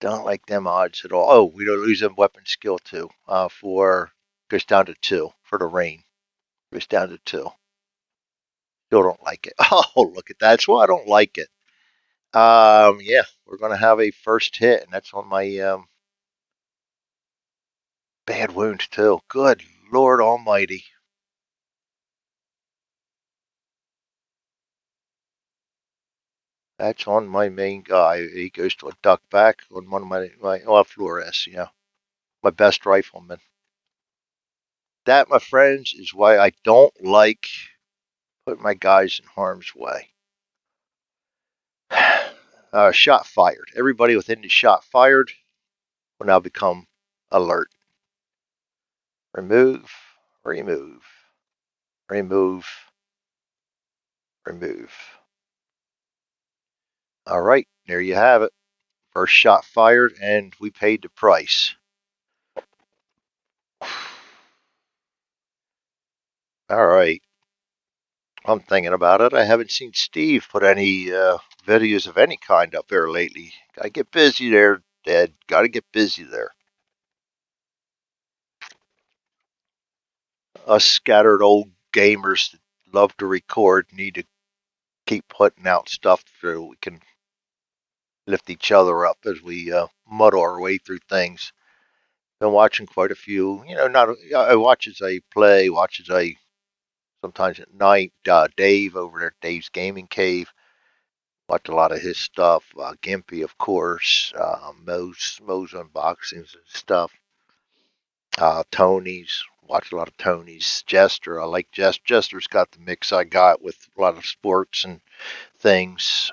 Don't like them odds at all. Oh, we don't lose a weapon skill too. Goes down to 2 for the rain. Goes down to 2. Still don't like it. Oh, look at that. That's why I don't like it. Yeah, we're gonna have a first hit, and that's on my bad wound too. Good Lord Almighty. That's on my main guy. He goes to a duck back on one of my Flores, yeah. My best rifleman. That, my friends, is why I don't like putting my guys in harm's way. Shot fired. Everybody within the shot fired will now become alert. Remove, remove, remove, remove. All right, there you have it. First shot fired, and we paid the price. All right. I'm thinking about it. I haven't seen Steve put any videos of any kind up there lately. Gotta get busy there, Dad. Gotta get busy there. Us scattered old gamers that love to record need to keep putting out stuff so we can lift each other up as we muddle our way through things. Been watching quite a few. Not I watch as I play, watch as I sometimes at night. Dave over there, Dave's Gaming Cave. Watch a lot of his stuff. Gimpy, of course. Mo's unboxings and stuff. Tony's. Watch a lot of Tony's. Jester. I like Jester. Jester's got the mix I got with a lot of sports and things.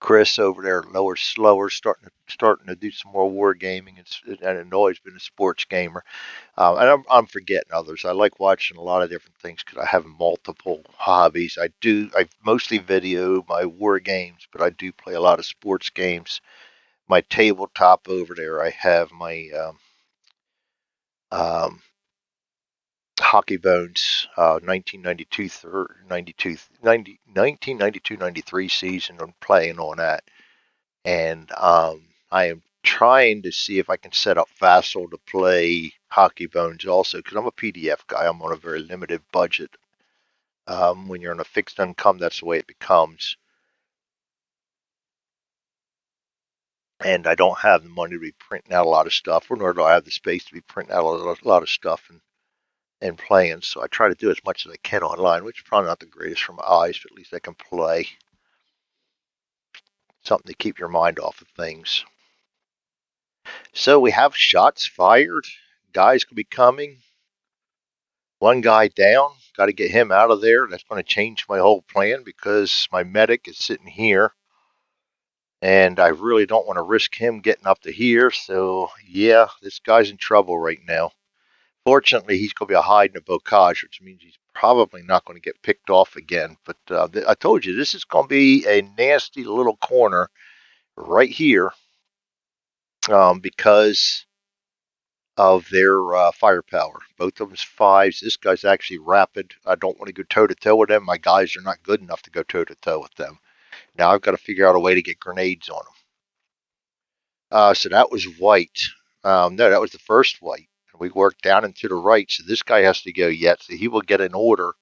Chris over there, lower slower, starting to do some more war gaming, and always been a sports gamer. And I'm forgetting others. I like watching a lot of different things because I have multiple hobbies. I mostly video my war games, but I do play a lot of sports games. My tabletop over there, I have my um, Hockey Bones 1992, 92, 90, 1992, 93 season. I'm playing on that. And I am trying to see if I can set up Vassal to play Hockey Bones also, because I'm a PDF guy. I'm on a very limited budget. When you're on a fixed income, that's the way it becomes. And I don't have the money to be printing out a lot of stuff, or nor do I have the space to be printing out a lot of stuff and playing. So I try to do as much as I can online, which is probably not the greatest for my eyes, but at least I can play. Something to keep your mind off of things. So we have shots fired. Guys could be coming. One guy down. Got to get him out of there. That's going to change my whole plan because my medic is sitting here. And I really don't want to risk him getting up to here. So, yeah, this guy's in trouble right now. Fortunately, he's going to be a hide in a bocage, which means he's probably not going to get picked off again. But I told you, this is going to be a nasty little corner right here because of their firepower. Both of them's 5s. This guy's actually rapid. I don't want to go toe to toe with them. My guys are not good enough to go toe to toe with them. Now I've got to figure out a way to get grenades on them. So that was white. No, that was the first white. We worked down and to the right, so this guy has to go yet. So he will get an order,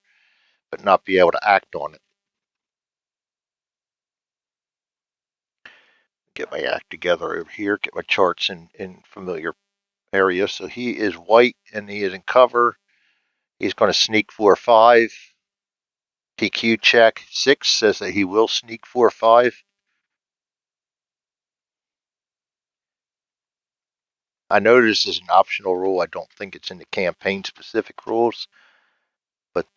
but not be able to act on it. Get my act together over here. Get my charts in familiar areas. So he is white and he is in cover. He's going to sneak 4-5. TQ check 6 says that he will sneak 4-5. I know this is an optional rule. I don't think it's in the campaign specific rules, but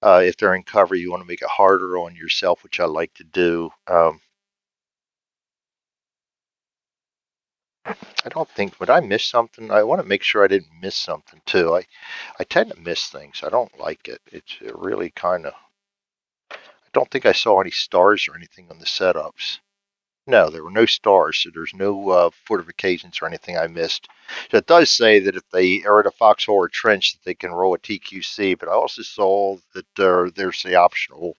if they're in cover, you want to make it harder on yourself, which I like to do. I don't think, would I miss something? I want to make sure I didn't miss something too. I tend to miss things. I don't like it. It's really kind of, I don't think I saw any stars or anything on the setups. No, there were no stars, so there's no fortifications or anything I missed. So it does say that if they are in a foxhole or trench, that they can roll a TQC. But I also saw that there's the optional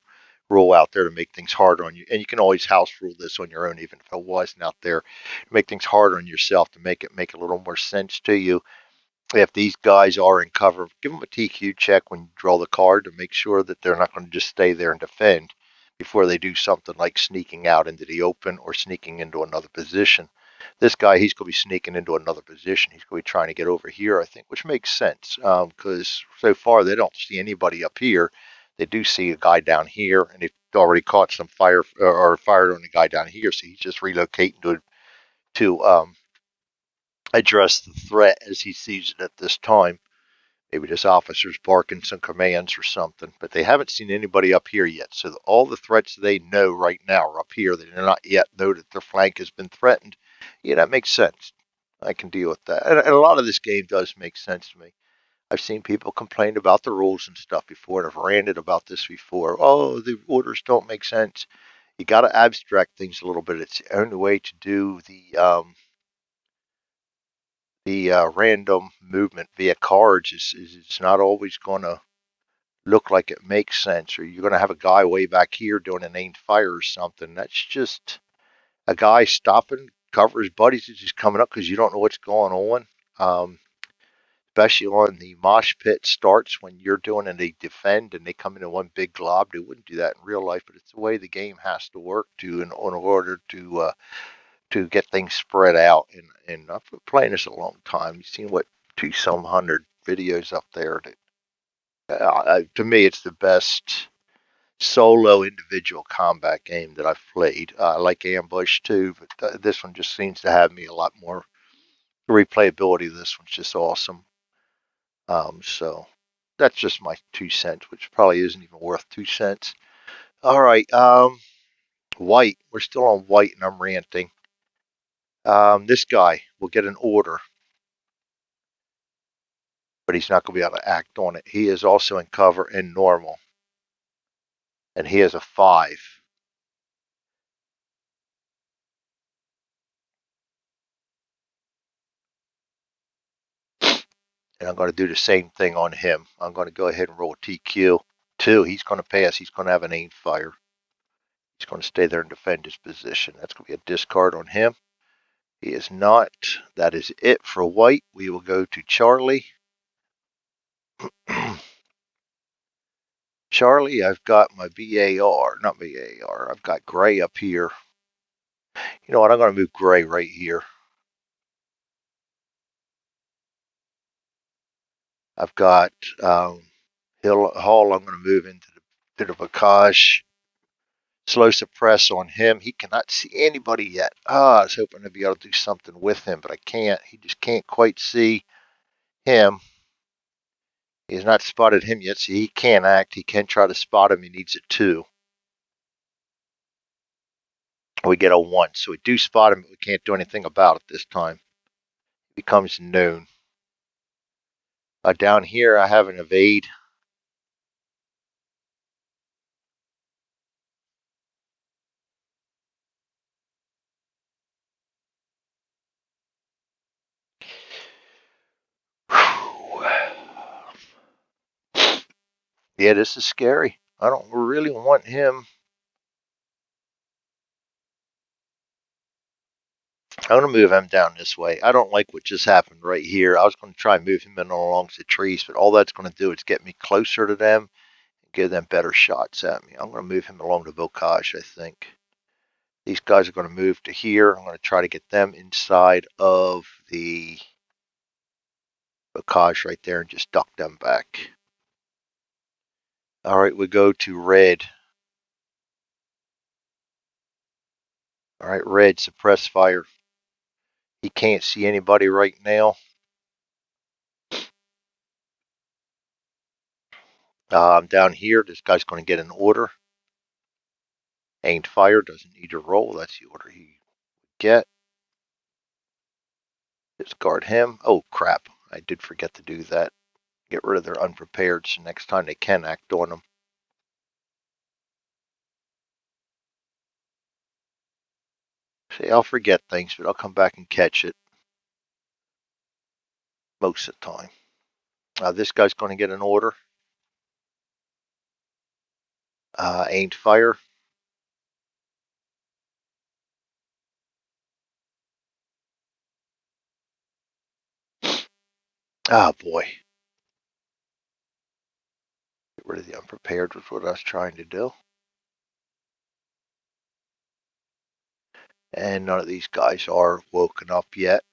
rule out there to make things harder on you, and you can always house rule this on your own, even if it wasn't out there, to make things harder on yourself to make it make a little more sense to you. If these guys are in cover, give them a TQ check when you draw the card to make sure that they're not going to just stay there and defend before they do something like sneaking out into the open or sneaking into another position. This guy, he's going to be sneaking into another position. He's going to be trying to get over here, I think, which makes sense because so far they don't see anybody up here. They do see a guy down here, and they've already caught some fire or fired on the guy down here, so he's just relocating to address the threat as he sees it at this time. Maybe this officer's barking some commands or something, but they haven't seen anybody up here yet. So all the threats they know right now are up here. They do not yet know that their flank has been threatened. Yeah, that makes sense. I can deal with that. And a lot of this game does make sense to me. I've seen people complain about the rules and stuff before, and I've ranted about this before. Oh, the orders don't make sense. You got to abstract things a little bit. It's the only way to do the random movement via cards. Is it's not always going to look like it makes sense, or you're going to have a guy way back here doing an aimed fire or something. That's just a guy stopping, cover his buddies as he's coming up because you don't know what's going on. Especially on the mosh pit starts when you're doing and they defend and they come into one big glob. They wouldn't do that in real life, but it's the way the game has to work in order to get things spread out. And I've been playing this a long time. You've seen what two some hundred videos up there. To me, it's the best solo individual combat game that I've played. I like Ambush too, but this one just seems to have me a lot more. The replayability of this one's just awesome. So that's just my 2 cents, which probably isn't even worth 2 cents. All right, white. We're still on white, and I'm ranting. This guy will get an order, but he's not going to be able to act on it. He is also in cover in normal, and he has a 5. And I'm going to do the same thing on him. I'm going to go ahead and roll a TQ. 2, he's going to pass. He's going to have an aim fire. He's going to stay there and defend his position. That's going to be a discard on him. He is not. That is it for white. We will go to Charlie. Charlie, I've got my BAR, not BAR. I've got gray up here. You know what? I'm going to move gray right here. I've got Hall. I'm going to move into the Bocage. Slow suppress on him. He cannot see anybody yet. I was hoping to be able to do something with him, but I can't. He just can't quite see him. He has not spotted him yet, so he can't act. He can try to spot him. He needs a 2. We get a 1. So we do spot him, but we can't do anything about it this time. It becomes known. Down here, I have an evade. Yeah, this is scary. I don't really want him. I'm going to move him down this way. I don't like what just happened right here. I was going to try and move him in along the trees, but all that's going to do is get me closer to them and give them better shots at me. I'm going to move him along the Bocage, I think. These guys are going to move to here. I'm going to try to get them inside of the Bocage right there and just duck them back. All right, we go to red. All right, red, suppress fire. He can't see anybody right now. Down here, this guy's going to get an order. Aimed fire, doesn't need to roll. That's the order he would get. Discard him. Oh, crap. I did forget to do that. Get rid of their unprepared, so next time they can act on them. See, I'll forget things, but I'll come back and catch it most of the time. This guy's going to get an order. Aimed fire. Ah, boy. Get rid of the unprepared was what I was trying to do. And none of these guys are woken up yet.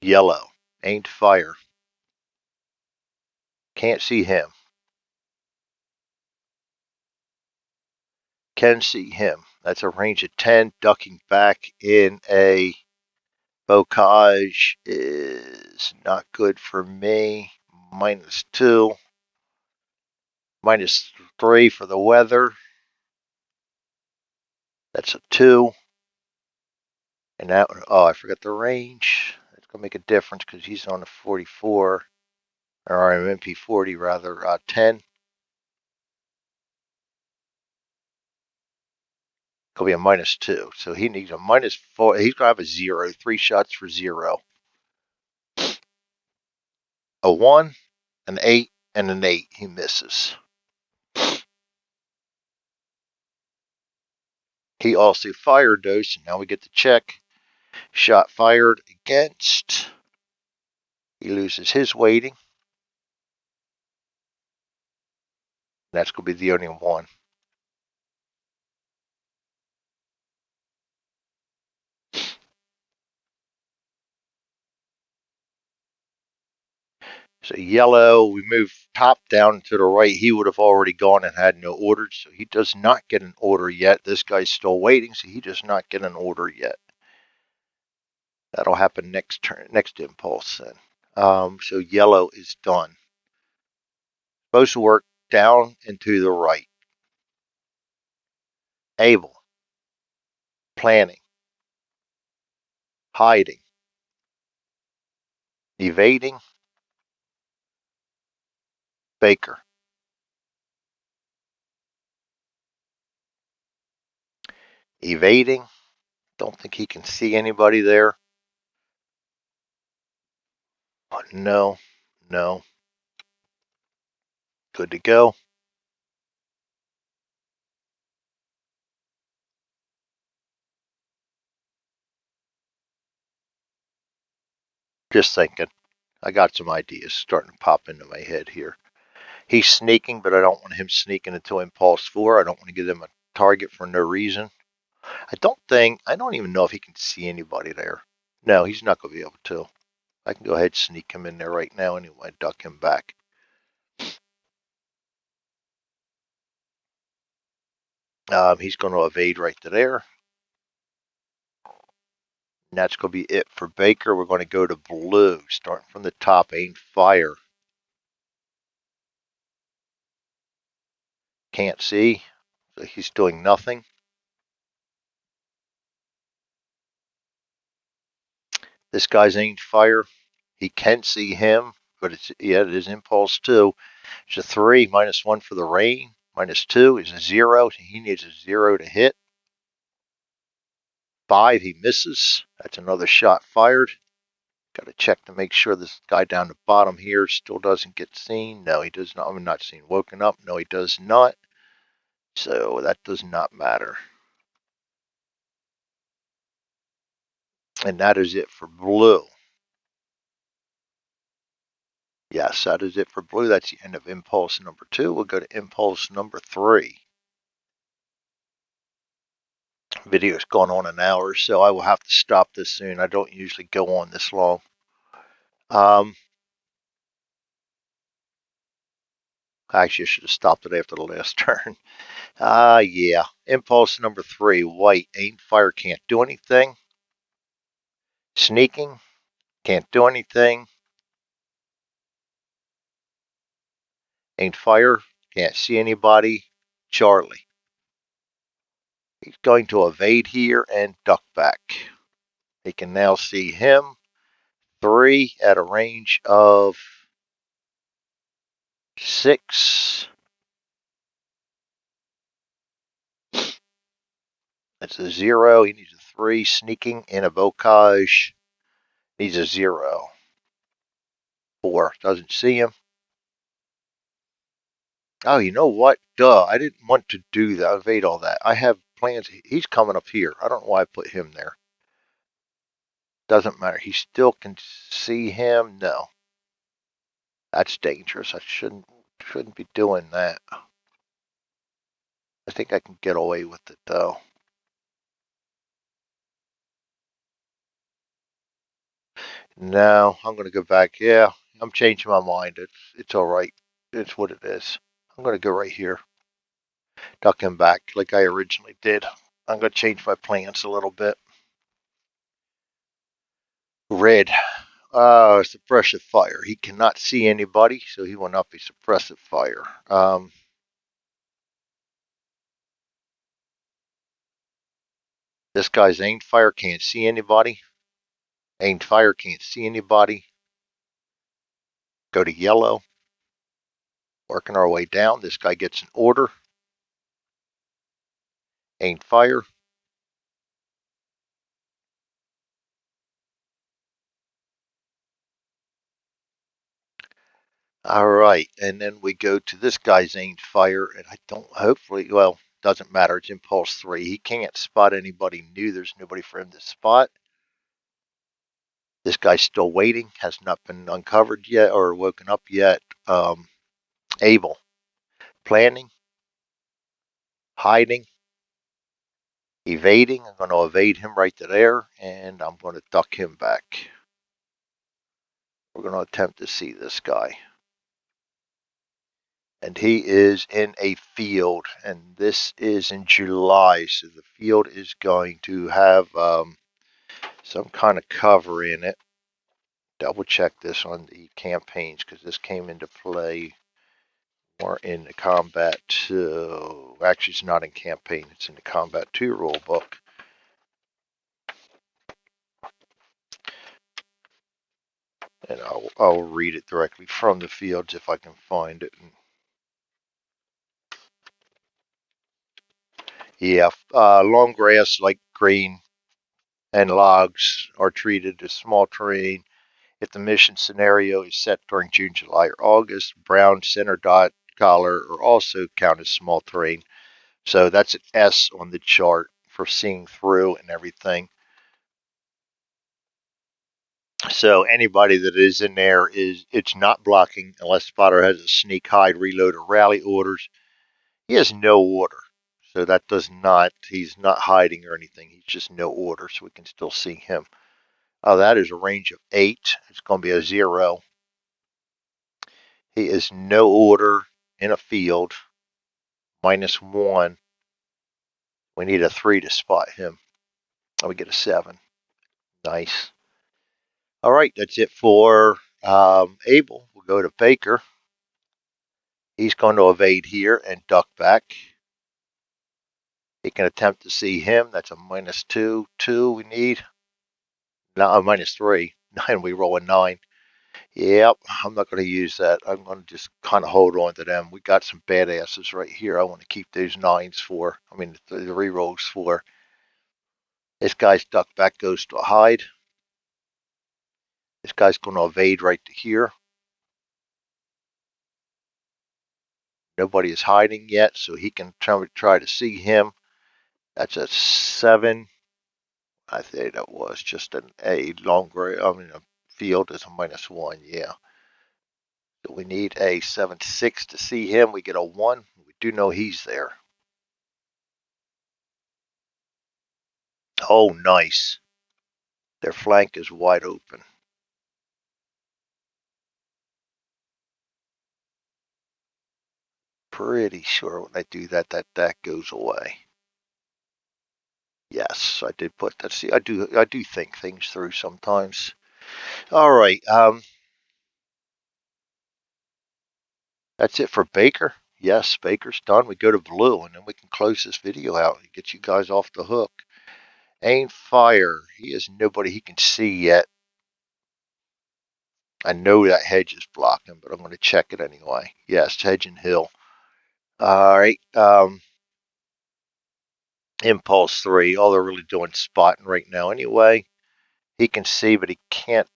Yellow. Aimed fire. Can't see him. Can see him. That's a range of 10. Ducking back in a bocage is not good for me. -2. -3 for the weather. That's a 2. And that, oh, I forgot the range. It's going to make a difference because he's on a 44, or an MP40 rather, 10. Going to be a -2. So he needs a -4. He's going to have a 0. 3 shots for 0. A 1, an 8, and an 8. He misses. He also fired those, so now we get to check. Shot fired against. He loses his weighting. That's going to be the only one. So yellow, we move top down to the right. He would have already gone and had no orders, so he does not get an order yet. This guy's still waiting, so he does not get an order yet. That'll happen next turn, next impulse then. So yellow is done. Supposed to work down and to the right. Able, planning, hiding, evading, Baker. Evading, don't think he can see anybody there. No, no. Good to go. Just thinking. I got some ideas starting to pop into my head here. He's sneaking, but I don't want him sneaking into impulse 4. I don't want to give him a target for no reason. I don't even know if he can see anybody there. No, he's not going to be able to. I can go ahead and sneak him in there right now anyway, duck him back. He's going to evade right to there. And that's going to be it for Baker. We're going to go to blue, starting from the top, aim fire. Can't see, so he's doing nothing. This guy's aimed fire. He can see him, but it is impulse 2. It's a 3, -1 for the rain. -2 is a 0. He needs a 0 to hit. 5, he misses. That's another shot fired. Got to check to make sure this guy down the bottom here still doesn't get seen. No, he does not. I'm not seen woken up. No, he does not. So that does not matter. And that is it for blue. Yes, that is it for blue. That's the end of impulse number 2. We'll go to impulse number 3. Video's gone on an hour, so I will have to stop this soon. I don't usually go on this long. Actually, I should have stopped it after the last turn. Yeah. Impulse number 3, white. Aim fire, can't do anything. Sneaking, can't do anything. Aim fire, can't see anybody. Charlie. He's going to evade here and duck back. He can now see him. 3 at a range of 6. That's a 0. He needs a 3. Sneaking in a bocage. Needs a 0. 4. Doesn't see him. Oh, you know what? Duh. I didn't want to do that. Evade all that. I have plans. He's coming up here. I don't know why I put him there. Doesn't matter. He still can see him. No. That's dangerous. I shouldn't be doing that. I think I can get away with it though. No, I'm gonna go back. Yeah, I'm changing my mind. It's all right. It's what it is. I'm gonna go right here. Duck him back like I originally did. I'm gonna change my plans a little bit. Red. Suppressive fire. He cannot see anybody, so he will not be suppressive fire. This guy's aimed fire can't see anybody. Aimed fire can't see anybody. Go to yellow. Working our way down. This guy gets an order. Aimed fire. All right, and then we go to this guy's aimed fire, and I don't. Hopefully, well, doesn't matter. It's impulse 3. He can't spot anybody new. There's nobody for him to spot. This guy's still waiting. Has not been uncovered yet or woken up yet. Able, planning, hiding, evading. I'm going to evade him right to there, and I'm going to duck him back. We're going to attempt to see this guy. And he is in a field, and this is in July, so the field is going to have some kind of cover in it. Double check this on the campaigns because this came into play more in the Combat 2. Actually, it's not in campaign, it's in the Combat 2 rule book. And I'll read it directly from the fields if I can find it. Yeah, long grass like green and logs are treated as small terrain if the mission scenario is set during June, July, or August. Brown center dot collar are also counted as small terrain. So that's an S on the chart for seeing through and everything. So anybody that is in there it's not blocking unless spotter has a sneak, hide, reload, or rally orders. He has no order. So that does not, he's not hiding or anything. He's just no order, so we can still see him. That is a range of 8. It's going to be a 0. He is no order in a field. -1. We need a 3 to spot him. Oh, we get a 7. Nice. All right, that's it for Able. We'll go to Baker. He's going to evade here and duck back. He can attempt to see him. That's a -2. 2 we need. No, a -3. 9, we roll a 9. Yep, I'm not going to use that. I'm going to just kind of hold on to them. We got some badasses right here. I want to keep those 9s for. I mean, the rerolls for. This guy's duck back goes to a hide. This guy's going to evade right to here. Nobody is hiding yet, so he can try to see him. That's a 7. I think that was just a longer. I mean, a field is a -1. Yeah. So we need a 7-6 to see him. We get a 1. We do know he's there. Oh, nice. Their flank is wide open. Pretty sure when I do that, that goes away. Yes, I did put that. See, I do think things through sometimes. All right, that's it for Baker. Yes, Baker's done. We go to blue, and then we can close this video out and get you guys off the hook. Aim fire. He has nobody he can see yet. I know that hedge is blocking, but I'm going to check it anyway. Yes, hedge and hill. All right. Impulse 3, all they're really doing is spotting right now anyway. He can see, but he can't.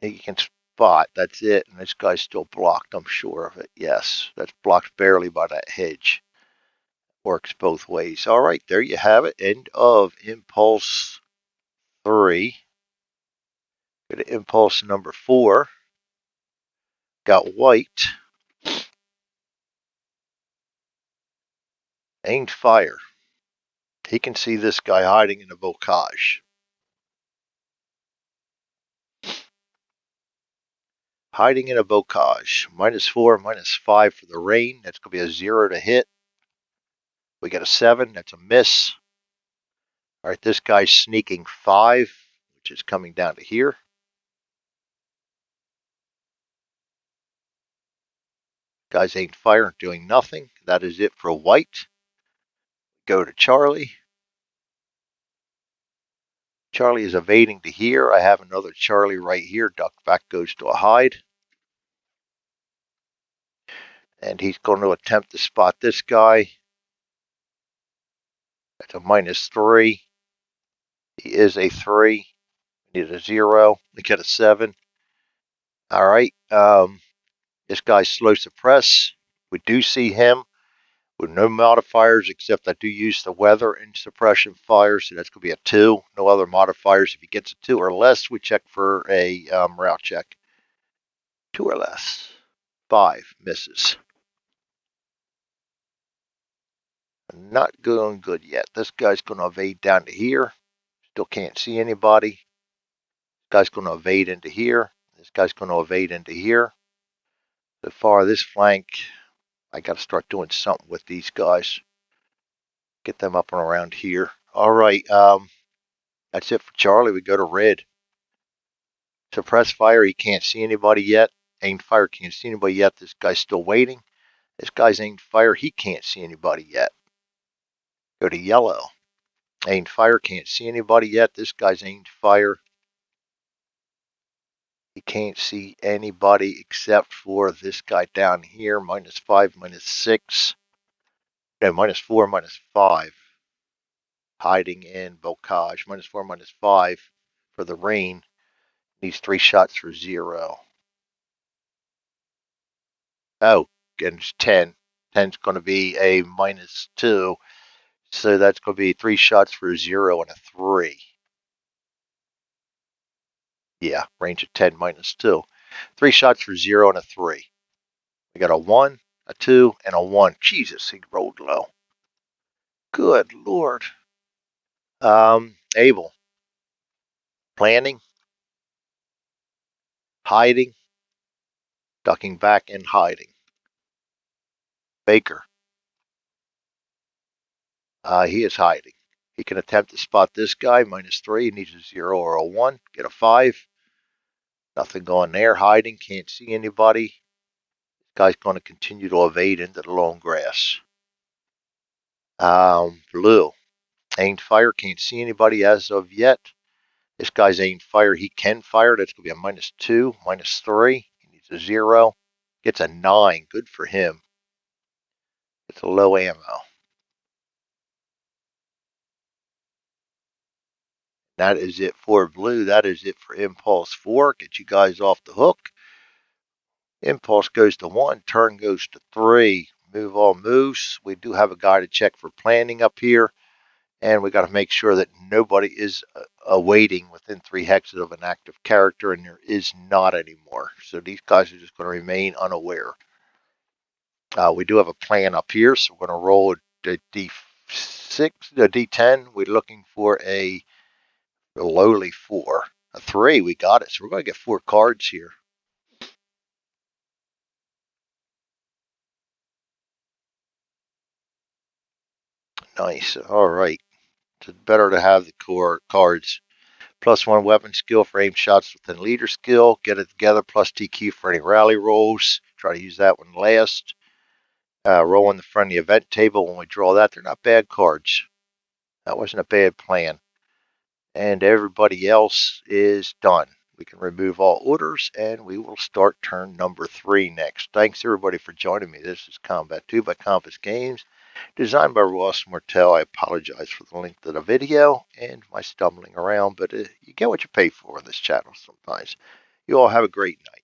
He can spot. That's it. And this guy's still blocked. I'm sure of it. Yes, that's blocked barely by that hedge. Works both ways. All right, there you have it. End of Impulse 3. Go to Impulse number 4. Got white. Aimed fire. He can see this guy hiding in a bocage. Hiding in a bocage. -4, -5 for the rain. That's going to be a 0 to hit. We got a 7. That's a miss. All right, this guy's sneaking 5, which is coming down to here. Guys ain't fire, doing nothing. That is it for white. Go to Charlie. Charlie is evading to here. I have another Charlie right here. Duck back goes to a hide. And he's going to attempt to spot this guy. That's a -3. He is a 3. We need a 0. We get a 7. All right. This guy's slow suppress. We do see him with no modifiers, except I do use the weather and suppression fire, so that's going to be a 2. No other modifiers. If he gets a 2 or less, we check for a route check. 2 or less. 5 misses. Not going good yet. This guy's going to evade down to here. Still can't see anybody. This guy's going to evade into here. This guy's going to evade into here. So far, this flank, I got to start doing something with these guys. Get them up and around here. All right. That's it for Charlie. We go to red. Suppress fire. He can't see anybody yet. Aimed fire. Can't see anybody yet. This guy's still waiting. This guy's aimed fire. He can't see anybody yet. Go to yellow. Aimed fire. Can't see anybody yet. This guy's aimed fire. He can't see anybody except for this guy down here. -5, -6. No, -4, -5. Hiding in bocage. -4, -5 for the rain. Needs 3 shots for 0. Oh, and it's 10. 10's going to be a -2. So that's going to be 3 shots for a 0 and a 3. Yeah, range of 10 -2. 3 shots for 0 and a 3. We got a 1, a 2, and a 1. Jesus, he rolled low. Good Lord. Abel. Planning. Hiding. Ducking back and hiding. Baker. He is hiding. He can attempt to spot this guy. -3. He needs a 0 or a 1. Get a 5. Nothing going there. Hiding. Can't see anybody. This guy's going to continue to evade into the long grass. Blue. Aimed fire. Can't see anybody as of yet. This guy's aimed fire. He can fire. That's going to be a -2, -3. He needs a 0. Gets a 9. Good for him. It's a low ammo. That is it for blue. That is it for Impulse 4. Get you guys off the hook. Impulse goes to 1. Turn goes to 3. Move all moves. We do have a guy to check for planning up here. And we got to make sure that nobody is awaiting within 3 hexes of an active character. And there is not anymore. So these guys are just going to remain unaware. We do have a plan up here. So we're going to roll a D6, a D10. We're looking for a lowly 4. A 3, we got it. So we're going to get 4 cards here. Nice. All right. It's better to have the core cards. +1 weapon skill for aim shots within leader skill. Get it together. Plus TQ for any rally rolls. Try to use that one last. Roll in the front of the event table when we draw that. They're not bad cards. That wasn't a bad plan. And everybody else is done. We can remove all orders, and we will start turn number 3 next. Thanks, everybody, for joining me. This is Combat 2 by Compass Games. Designed by Ross Martel. I apologize for the length of the video and my stumbling around, but you get what you pay for on this channel sometimes. You all have a great night.